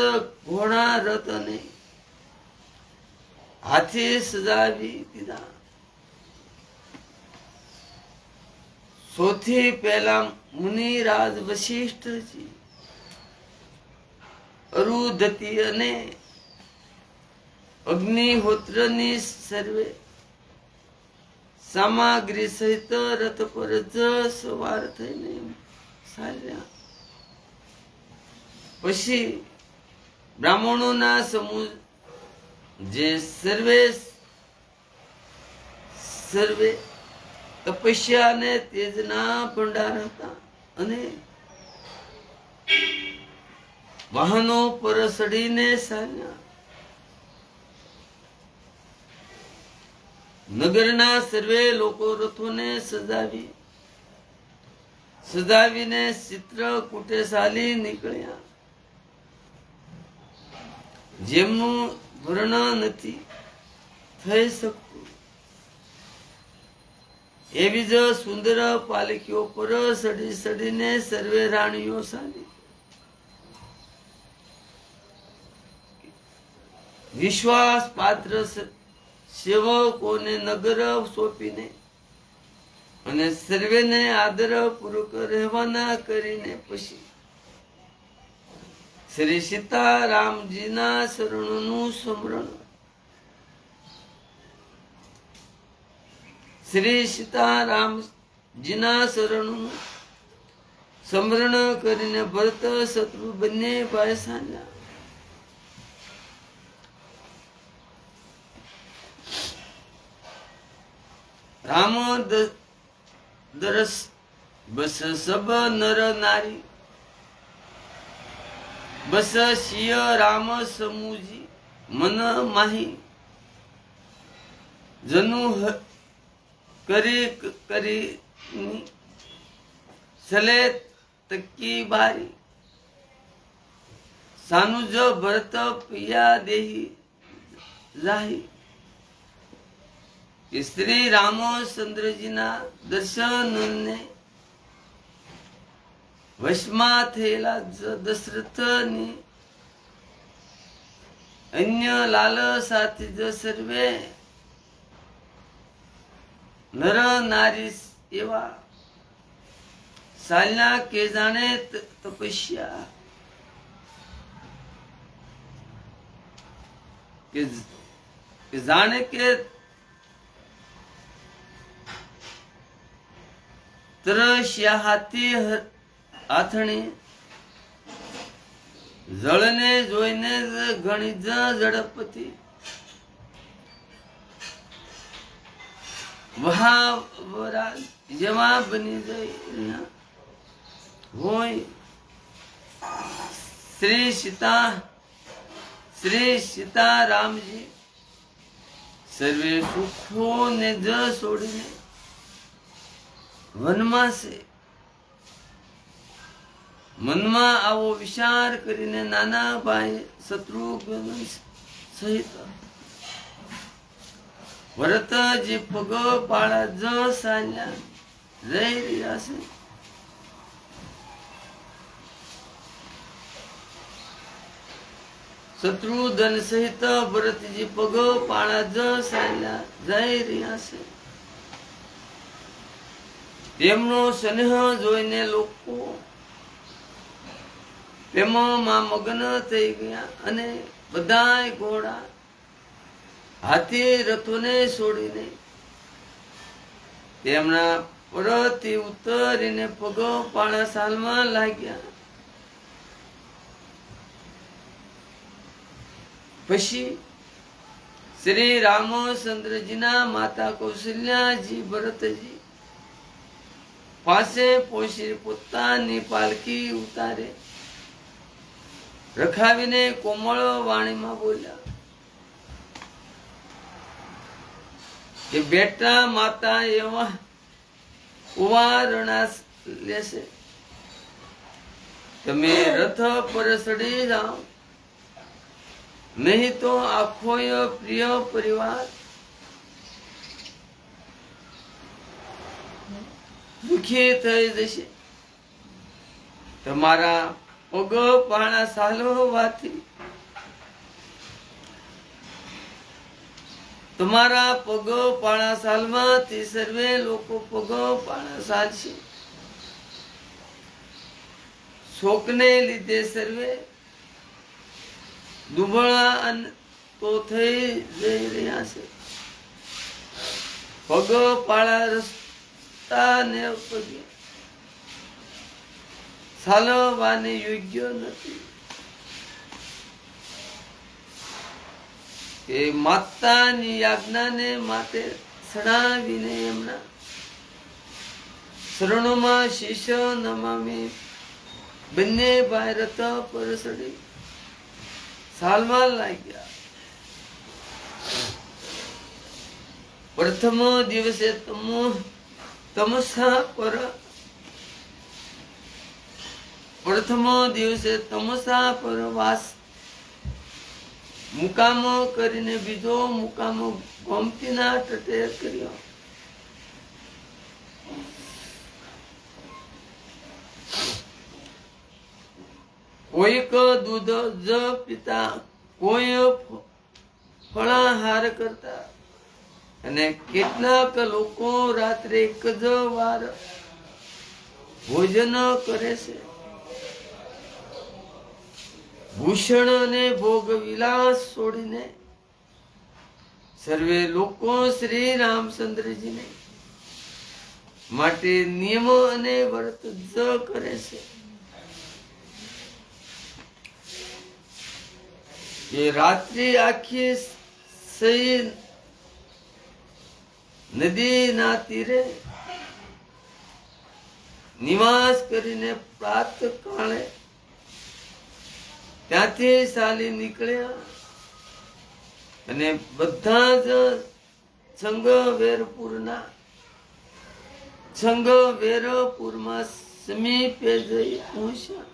ઘોડા રથ અને હાથી સજાવી દીધા. સૌથી પહેલા મુનિરાજ વશિષ્ઠજી, અરુંધતી અને અગ્નિહોત્રની સર્વે સામગ્રી સહિત રથ પર જ સવાર થઈને ચાલ્યા. પછી બ્રાહ્મણોના સમૂહ જે સર્વે તપસ્યા અને તેજના ભંડાર હતા અને વાહનો પર ચડીને ચાલ્યા. નગરના સર્વે લોકો રથોને સજાવીને ચિત્રકૂટે ચાલી નીકળ્યા. જેમનું વર્ણન નથી થઈ શકતું એવી જ સુંદર પાલકીઓ પર ચડીને સર્વે રાણીઓ ચાલી. વિશ્વાસ પાત્ર સેવકોને નગર સોંપીને અને સર્વેને આદરપૂર્વક રહેવાના કરીને પછી શ્રી સીતારામજીના શરણોનું સ્મરણ, શ્રી સીતારામજીના શરણોનું સ્મરણ કરીને ભરત શત્રુ બંને ભાઈ ચાલ્યા. રામ દરસ બસ સબ નર નારી, બસ શિય રામ સમૂજી મન માહી. જનુ કરી ચલે તકી બારી, સાનુજ ભરત પિયા દેહી જાહી. શ્રી રામચંદ્રજીના દર્શનને વશમાં થયેલા દશરથની અન્ય લાલ સાથી જ સર્વે નર નારી એવા સાલના કે જાણે તપસ્યા કે જાણે કે તરસ્યા હાથી હાથણી જળને જોઈને ઘણી જ ઝડપથી વહાવરા જેવા બની જાય હોય. શ્રી સીતારામજી સર્વે સુખોને જ છોડીને વનમાં છે. મનમાં આવો વિચાર કરીને નાના ભાઈ શત્રુઘ્ન સહિત ભરતજી પગ પાળા જ ચાલ્યા જઈ રહ્યા છે. શત્રુઘ્ન સહિત ભરતજી પગ પાળા જ ચાલ્યા જઈ રહ્યા છે. તેમનો સ્નેહ જોઈને લોકો પ્રેમમાં મગ્ન થઈ ગયા અને બધા ઘોડા હાથી રથોને છોડીને તેમના પરથી ઉતરીને પગ પાળા ચાલવા લાગ્યા. પછી શ્રી રામચંદ્રજીના માતા કૌશલ્યાજી ભરતજી પાસે પહોંચી પોતાની પાલકી ઉતારે રખાવીને કોમળ વાણીમાં બોલ્યા કે બેટા માતા એવા ઉવારણા લેશે તમે રથ પર સડી જાઓ, નહીં તો આખો પ્રિય પરિવાર દુખી થઈ જશે. તમારા પગ પાણા સાલવાથી તમારા પગ પાણા સાલવાથી સર્વે લોકો પગ પાણા સાલશે. શોકને લીધે સર્વે દુબળા તો થઈ જઈ રહ્યા છે. પગ પાળા રસ્તા ને પગે ચાલવાને યોગ્ય નથી. એ માતાની આજ્ઞાને માટે સડાવીને એમના શરણોમાં શીશ નમામી બંને ભાઈ રથ પર સડી ચાલવા લાગ્યા. પ્રથમ દિવસે તમસા પર વાસ મુકામો કરીને બીજો મુકામો ગોમતીના તટે કર્યો. કોઈક દૂધ જ પીતા, કોઈ ફળાહાર કરતા, અને કેટલાક લોકો રાત્રે એક જ વાર ભોજન કરે છે. ભૂષણ અને ભોગ વિલાસ છોડીને સર્વે લોકો શ્રી રામચંદ્રજીને માટે નિયમ અને વ્રત જ કરે છે. એ રાત્રિ આખી સહી નદીના તીરે નિવાસ કરીને પ્રાત કાળે ત્યાંથી ચાલી નીકળ્યા અને બધા જ છંગવેરપુરમાં સમીપે જઈ પહોંચ્યા.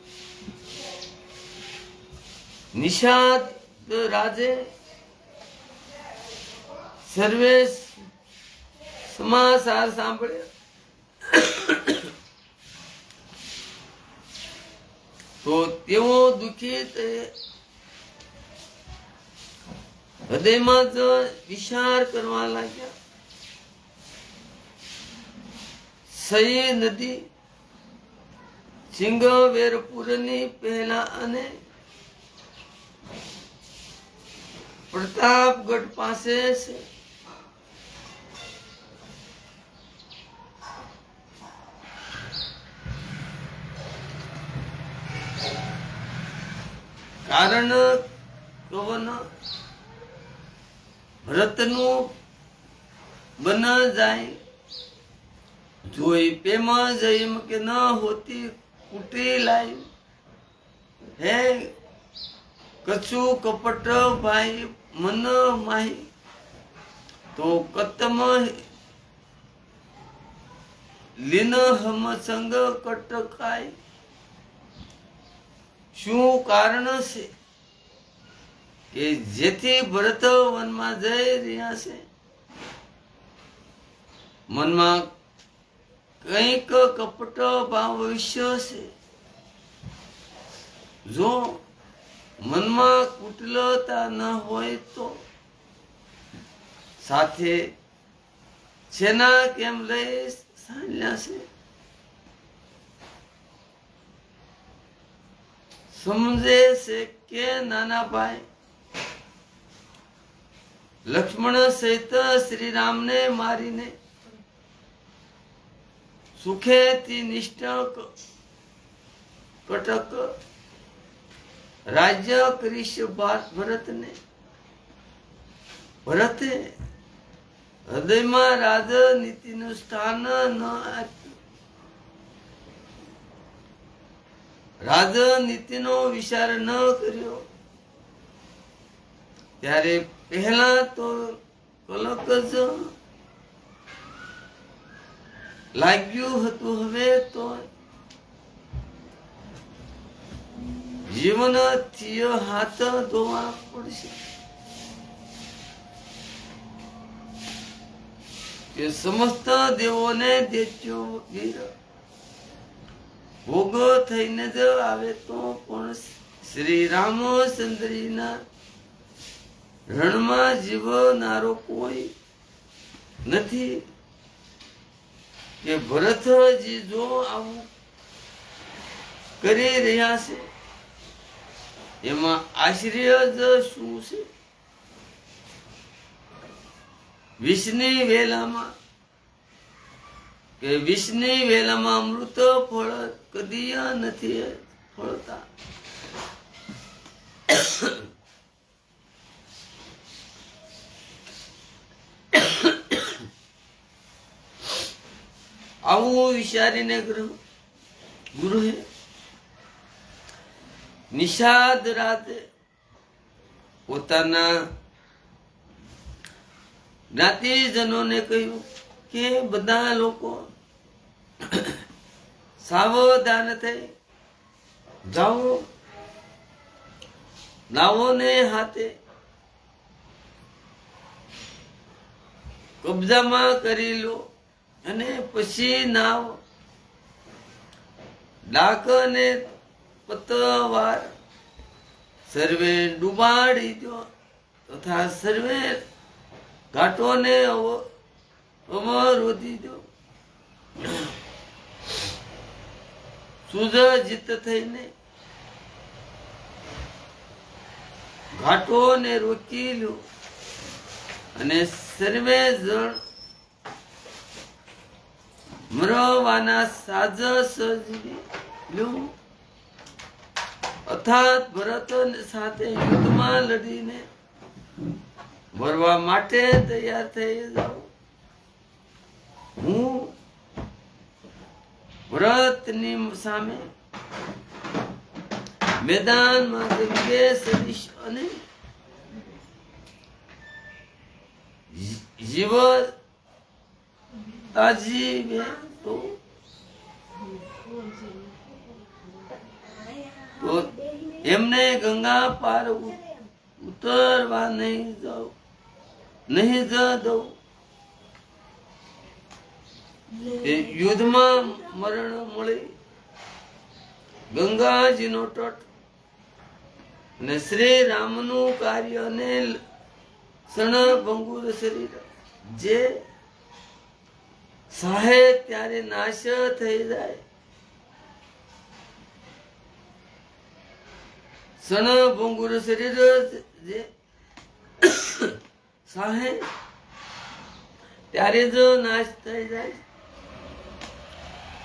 નિષાદ રાજે સર્વે સમાચાર સાંભળ્યા તો તેઓ દુઃખી હૃદયમાં જ વિચાર કરવા લાગ્યા. સહી નદી સિંગવેરપુરની પહેલા અને પ્રતાપગઢ પાસે છે. કારણ કવન રતનું બન જાય, જોઈ પેમ જઈમ કે ન હોતી કુટી લાઈ. હે કછું કપટ ભાઈ મન માહી, તો કતમ લીન હમ સંગ કટકાય. શું કારણ છે કે જેથી ભરત વનમાં જઈ રહ્યા છે? મનમાં કંઈક કપટ ભાવ વિશ્ય છે. જો મનમાં કુટિલતા ન હોય તો સાથે છેના કેમ લઈ ચાલ્યા છે? સમજે છે કે નાના ભાઈ લક્ષ્મણ સહિત શ્રી રામને મારીને સુખેથી નિષ્ઠ કટક રાજ્ય કરીશ ભરતને. ભરતે હૃદયમાં રાજનીતિનું સ્થાન ન આપ્યું. રાજનીતિનો વિચાર ન કર્યો ત્યારે પહેલા તો કલક જ લાગ્યું હતું. હવે તો જીવનથી હાથ ધોવા પડશે કે સમસ્ત દેવોને દેત્યો વીર ભોગ થઈને જ આવે તો પણ શ્રી રામચંદ્રના રણમાં જીવનારો કોઈ નથી કે ભરતજી જો આવું કરી રહ્યા છે એમાં આશ્ચર્ય જ શું છે? વિષની વેલામાં કે વિષની વેલામાં અમૃત ફળ કદી નથી ફળતા. આવું વિચારીને ગુરુએ નિષાદ રાતે પોતાના જ્ઞાતિજનોને કહ્યું કે બધા લોકો સાવધાન થઈ જાઓ, નાવોને હાથે કબજામાં કરી લો અને પછી નાવ ડાક અને પતવાર સર્વે ડૂબાડી દો તથા સર્વે ઘાટોને અવરોધી દો. સુજજીત થઈને ઘાટોને રોકી લો અને સર્વે જણ મરવાના સાજ સજી લો. અર્થાત ભરત સાથે યુદ્ધમાં લડીને મરવા માટે તૈયાર થઈ જાઓ. હું ભરતની સામે મેદાનમાં જંગે સદીશ અને જીવ તાજીવે તો એમને ગંગા પાર ઉતરવા નહીં જ દઉં. યુદ્ધમાં મરણ મળી ગંગાજીનો તટ અને શ્રી રામનું કાર્ય અને ક્ષણભંગુર શરીર જે સહે ત્યારે નાશ થઈ જાય. ક્ષણભંગુર શરીર જે સહે ત્યારે જ નાશ થઈ જાય.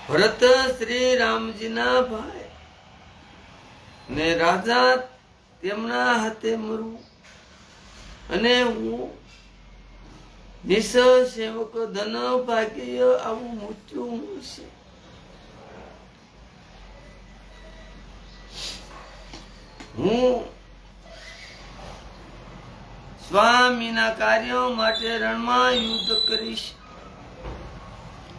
ભરત શ્રી રામજીના ભાઈ ને રાજા તેમના હાથે મરવું અને હું નિસ સેવક ધન ભાગ્ય આવું મૃત્યુ મળશે. હું સ્વામીના કાર્યો માટે રણમાં યુદ્ધ કરીશ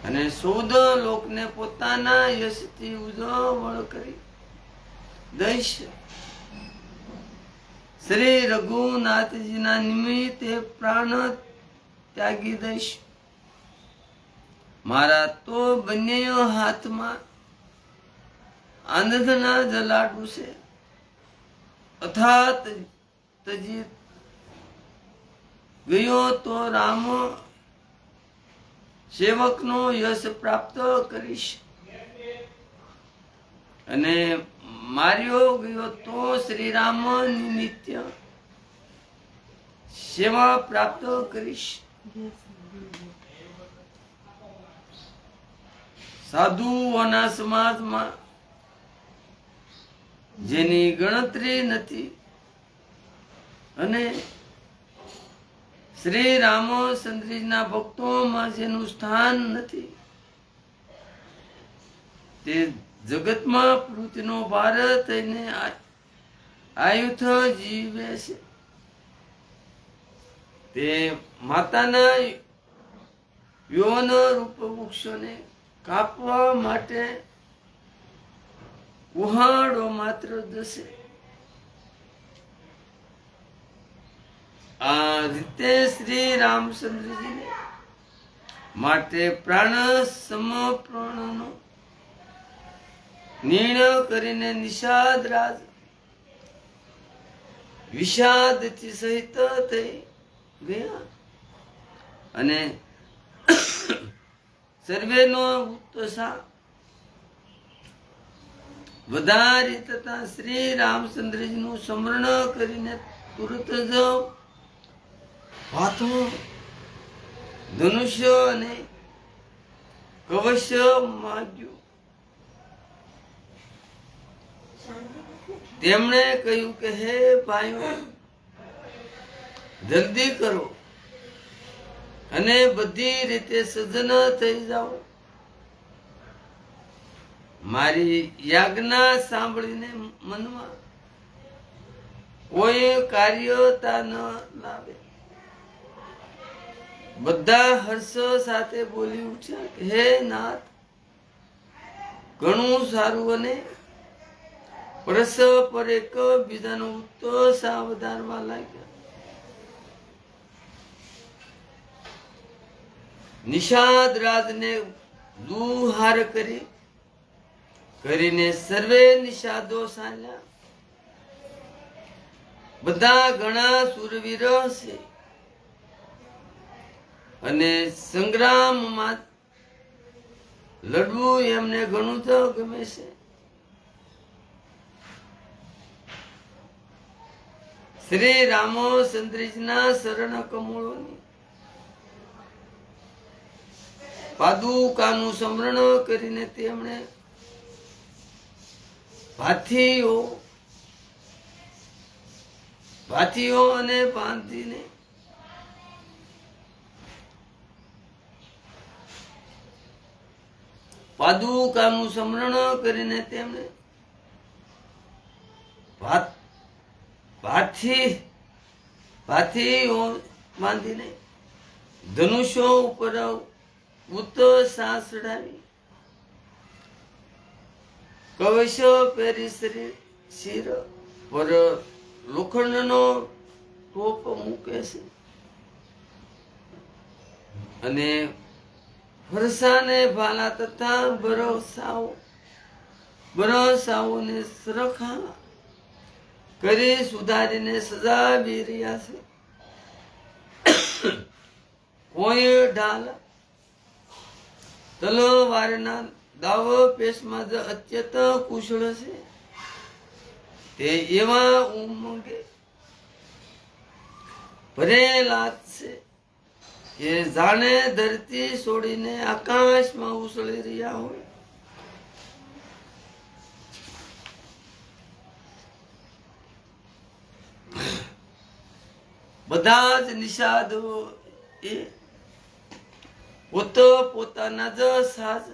અને 14 લોકને પોતાના યશથી ઉજવળ કરી દઈશ. શ્રી રઘુનાથજીના નિમિત્તે પ્રાણ ત્યાગી દઈશ. મારા તો બંને હાથમાં આનંદના જલાડુ છે. અર્થાત તજી ગયો તો રામ સેવકનો યશ પ્રાપ્ત કરીશ અને માર્યો ગયો તો શ્રી રામ નિત્ય સેવા પ્રાપ્ત કરીશ. સાધુઓના સમાજમાં જેની ગણતરી નથી અને શ્રી રામચંદ્રના ભક્તોમાં જેનું સ્થાન નથી તે જગતમાં પૃથ્વીનો ભાર થઈને આયુથ જીવે છે. તે માતાના યૌન રૂપ વૃક્ષોને કાપવા માટે કુહાડો માત્ર જશે. આ રીતે શ્રી રામચંદ્રજીને માટે પ્રાણ સમર્પણનો નિર્ણય કરીને નિષાદ રાજ વિષાદથી સહિત થઈ ગયા અને સર્વેનો ઉત્સાહ વધારી તથા શ્રી રામચંદ્રજીનું સ્મરણ કરીને તુરત જ હાથો ધનુષ્ય અને કવચ માગ્યું. તેમણે કહ્યું કે હે ભાઈઓ, જલ્દી કરો અને બધી રીતે સજ્જન થઈ જાઓ. મારી યાજ્ઞા સાંભળીને મનમાં કોઈ કાર્યતા ન લાવે. બધા હર્ષ સાથે બોલી ઉઠ્યા કે હે નાથ, ઘણું સારું. અને પરસ્પર એક બીજાનો ઉત્સાહ વધારવા લાગ્યા. નિષાદ રાજને દુહાર કરીને સર્વે નિષાદો ચાલ્યા. બધા ઘણા સુરવીરો છે અને સંગ્રામમાં લડવું એમને ઘણું તો ગમે છે. શ્રી રામચંદ્રજીના શરણ કમળોની પાદુકાનું સ્મરણ કરીને તેમણે ભાથીઓ અને બાંધીને પાદુકાનું સ્મરણ કરીને તેમણે ભાથીઓ બાંધીને ધનુષ્યો ઉપર ઉત્સાહ ચડાવી કવચ પહેરી શિર પર લોખંડનો ટોપ મૂકે છે અને ફરસાને ભાલા તથા બરસાઓને સરખા કરી સુધારીને સજાવી રહ્યા છે. કોઈ ઢાલ તલવારના દાવ પેશમાં જ અત્યંત કુશળ છે. તે એવા ઉમંગે ભરેલા છે કે જાણે ધરતી છોડીને આકાશમાં ઉછળી રહ્યા હોય. બધા જ નિષાદો એ પોતાના જ સાજ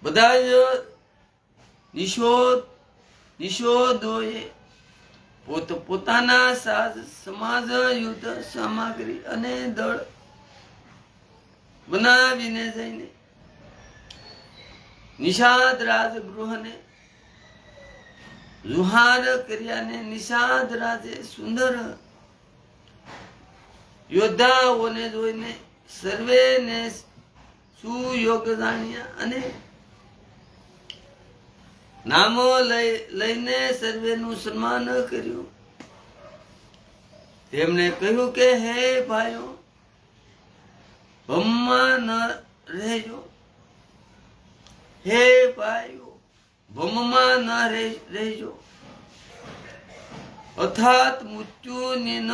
બધા જ નિષોદોએ પોતાના સાજ સમાજ યુદ્ધ સામગ્રી અને દળ બનાવીને જઈને નિષાદ રાજગૃહને લુહાર કર્યાને નિષાદ રાજે સુંદર યોદ્ધાઓને જોઈને સર્વેને સુયોગ જાણ્યા અને નામો લઈને સર્વેનું સન્માન કર્યું. તેમણે કહ્યું કે હે ભાઈઓ, ભમમાં ન રહેજો. હે ભાઈઓ, ભમમાં ન રહેજો. અર્થાત મૃત્યુની ન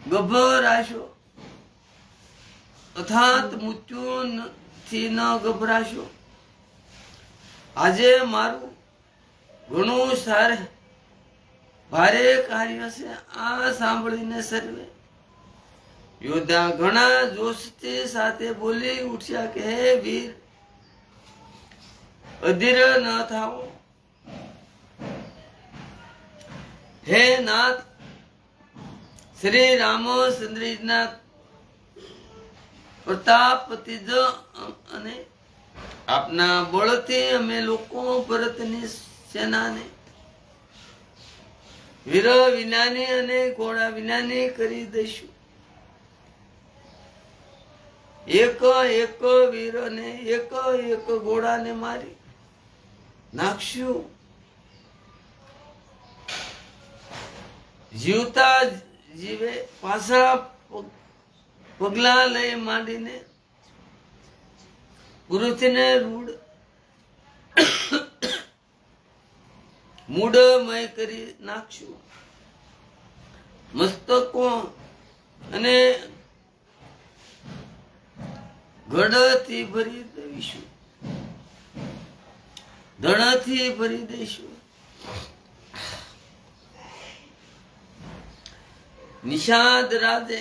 ગભરાશો. મૃત્યુથી ન ગભરાશો. આજે મારું ઘણું ભારે કાર્ય છે. આ સાંભળીને સર્વે યોદ્ધા ઘણા જોશથી સાથે બોલી ઉઠ્યા કે હે વીર, અધીર ન થાઓ. હે નાથ, શ્રી રામચંદ્રના પ્રતાપથી જ અને આપના બળથી અમે લોકો ભરતની સેનાને વીર વિનાની અને ઘોડા વિનાની કરી દઈશું. એક એક વીરને એક એક ઘોડાને મારી નાખશું. જીવતા જીવે પાછા પગલા લઈ માંડીને પુરુષને રૂડ મૂડમય કરી નાખશું. મસ્તકો અને ગઢથી ભરી દઈશું, ધણથી ભરી દઈશું. નિષાદ રાજે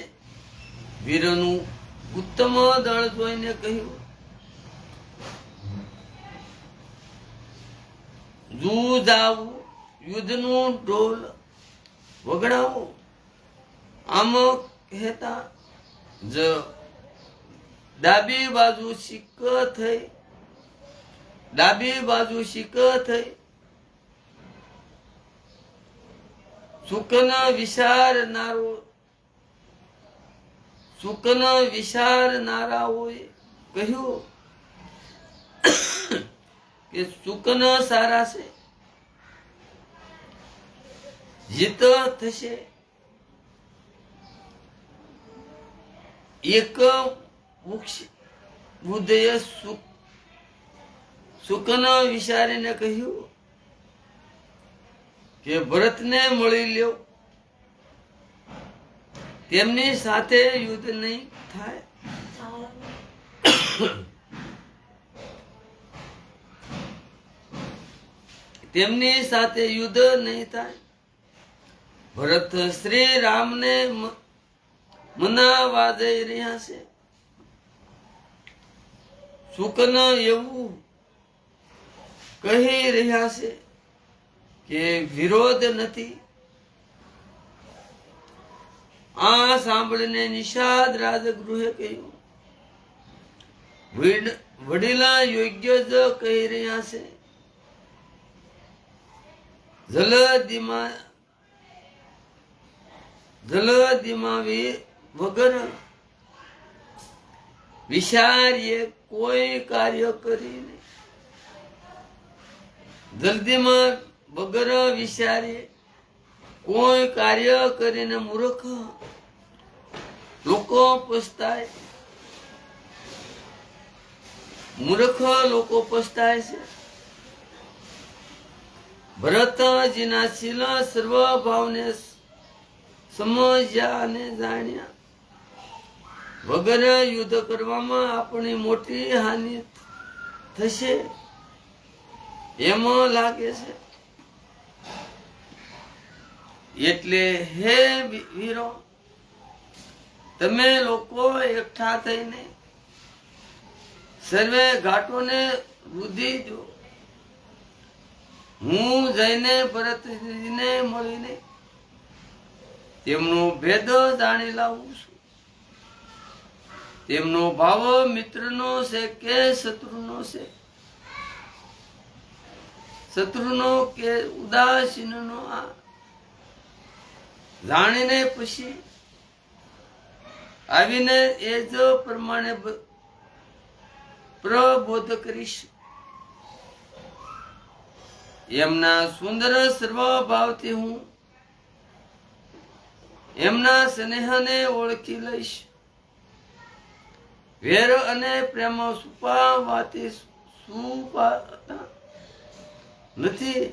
વીરનું ઉત્તમ દળ જોઈને કહ્યું, જૂજાવું, યુદ્ધનું ઢોલ વગડાવો. આમ કહેતા જ ડાબી બાજુ શીક થઈ સુકન વિચારનારાઓએ કહ્યું કે સુકન સારા છે, જીત થશે. એક વૃક્ષ બુદ્ધએ સુકન વિચારીને કહ્યું કે ભરતને મળી લ્યો, તેમની સાથે યુદ્ધ નહીં થાય. તેમની સાથે યુદ્ધ નહીં થાય. ભરત શ્રી રામને મનાવા જઈ રહ્યા છે. શુકન એવું કહી રહ્યા છે કે વિરોધ નથી. આ સાંભળીને નિષાદ રાજગૃહે કહ્યું, વડીલા યોગ્ય જ કહી રહ્યા છે. જલદીમાં વગર વિચારીએ કોઈ કાર્ય કરીને, જલ્દીમાં વગર વિચારીએ કોઈ કાર્ય કરીને મૂર્ખ લોકો પસ્તાય. મૂર્ખ લોકો પસ્તાય છે. ભરતજીના શીલ સર્વભાવને સમજ્યા અને જાણ્યા વગર યુદ્ધ કરવામાં આપણી મોટી હાનિ થશે એમ લાગે છે. એટલે હે વીરો, તમે લોકો એકઠા થઈને સર્વે ઘાટોને રૂધી દો. હું જઈને ભરતજીને મળીને તેમનો ભેદ જાણી લાવું છું. તેમનો ભાવ મિત્રનો છે કે શત્રુનો છે, શત્રુનો કે ઉદાસીનનો, આ જાણીને પછી આવીને એ જ પ્રમાણે પ્રબોધ કરીશ. એમના સુંદર સર્વભાવથી હું એમના સ્નેહને ઓળખી લઈશ. વેર અને પ્રેમ છુપાવાથી છુપાતા નથી.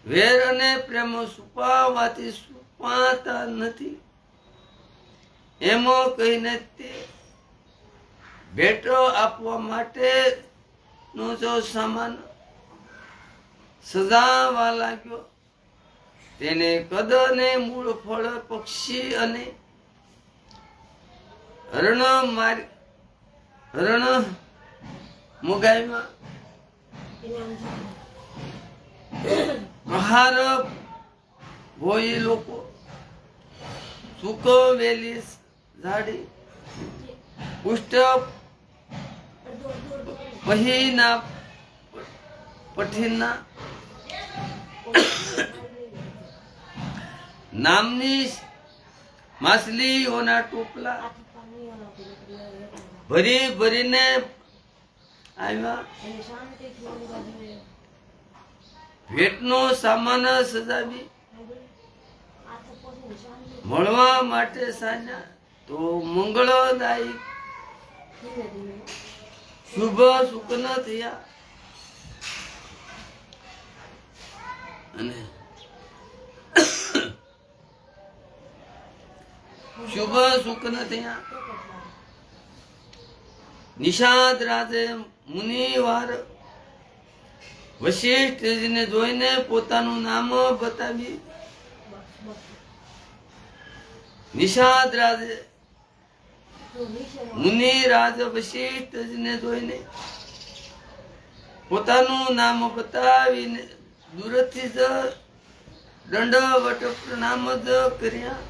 વેર અને પ્રેમ છુપાવાથી છુપાતા નથી. એમ કહીને તે ભેટો આપવા માટે નો જો સામાન સજાવા લાગ્યો. તેને કદ ને મૂળ ફળ પક્ષી અને હરણ મુગાઈમાં મહાર ભોઈ લોકો સુકવેલી ઝાડી પુષ્ટ પહીના પઠીના નામની માછલીઓના ટોપલા ભરી ભરીને આવ્યા. ભેટનો સામાન સજાવી મળવા માટે સાજા તો મંગળદાયી શુભ સુકન થયા. અને શુભ સુકન થયા. નિષાદ રાજે મુનિવાર વશિષ્ઠજીને જોઈને પોતાનું નામ બતાવી. નિષાદ રાજે મુનિરાજ વશિષ્ઠજીને જોઈને પોતાનું નામ બતાવીને દૂરથી જ દંડવટ પ્રણામ જ કર્યા.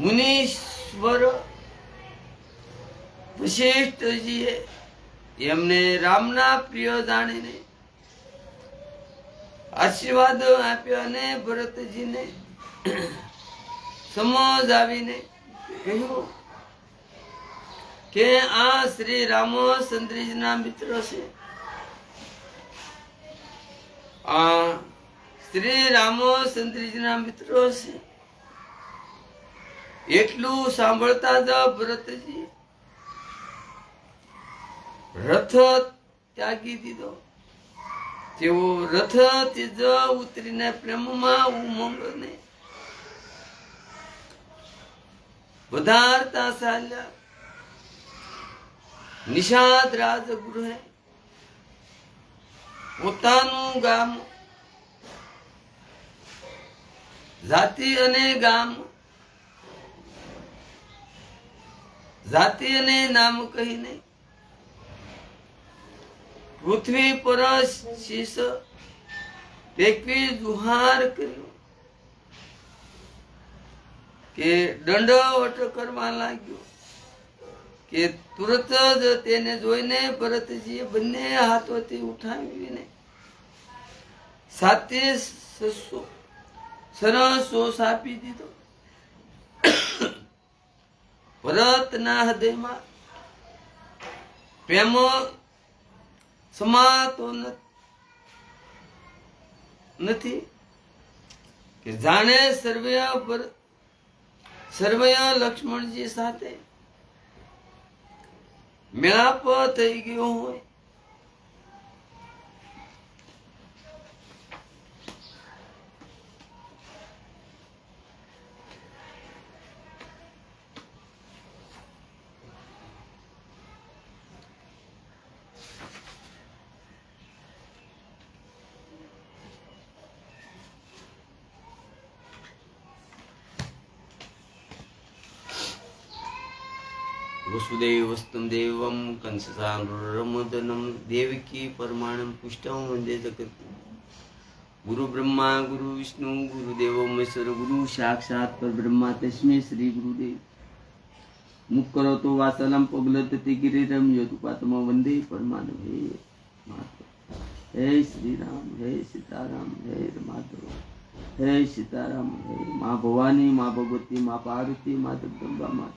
મુનીશ્વર વશિષ્ઠજીએ એમને રામના પ્રિય જાણીને આશીર્વાદ આપ્યા અને ભરતજીને સમજાવીને કહ્યું કે આ શ્રી રામચંદ્રજીના મિત્ર છે. આ શ્રી રામચંદ્રજીના મિત્રો છે. એટલું સાંભળતા જ ભરતજી રથ ત્યાગી દીધો. તેઓ રથથી જ ઉતરીને પ્રેમમાં ઉમંગને વધારતા ચાલ્યા. નિષાદ રાજગૃહે પોતાનું ગામ જાતિ અને નામ કહીને પૃથ્વી પર શીશ ટેકવી જુહાર કર્યો કે દંડવટ કરવા લાગ્યો. કે તુરત જ તેને જોઈને ભરતજીએ બંને હાથોથી ઉઠાવીને સાથે સરસો આપી દીધો. ભરતના હૃદયમાં પ્રેમ સમાતો નથી કે જાણે સર્વય લક્ષ્મણજી સાથે મેળાપ થઈ ગયો હોય. વસુદેવસ્તમ દેવમ કંસસાનુરમદનમ દેવકી પરમાણમ પુષ્ટમ વંદે જગત. ગુરુ બ્રહ્મા ગુરુ વિષ્ણુ ગુરુદેવો મહેશ્વર ગુરુ સાક્ષાત પરબ્રહ્મા તસ્मै શ્રી ગુરુદેવ. મુખ કરો તો વાસલમ પગલત ગિરિરમ યદુપાતમ વંદે પરમાનમ. હે માધવ, હે શ્રી રામ, હે સીતારામ, હે માધવ, હે સીતારામ, હે મા ભવાની, મા ભગવતી, મા પાર્વતી, મા જગદંબા, મા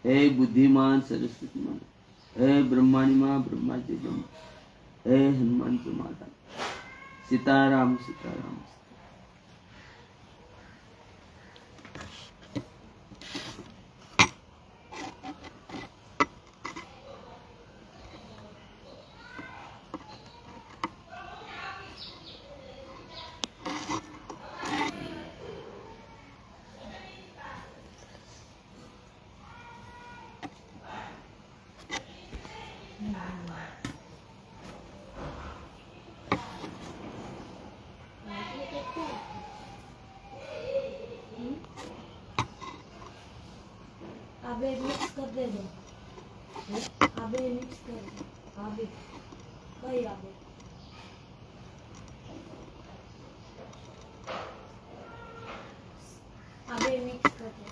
હે બુદ્ધિમાન સરસ્વતી માતા, હે બ્રહ્માણી માં બ્રહ્માજી બ્રહ્મ, હે હનુમાનજી માતા. સીતારામ સીતારામ. आबे मिक्स कर दे दो. आबे मिक्स कर दो. आबे कई आबे आबे मिक्स कर दो.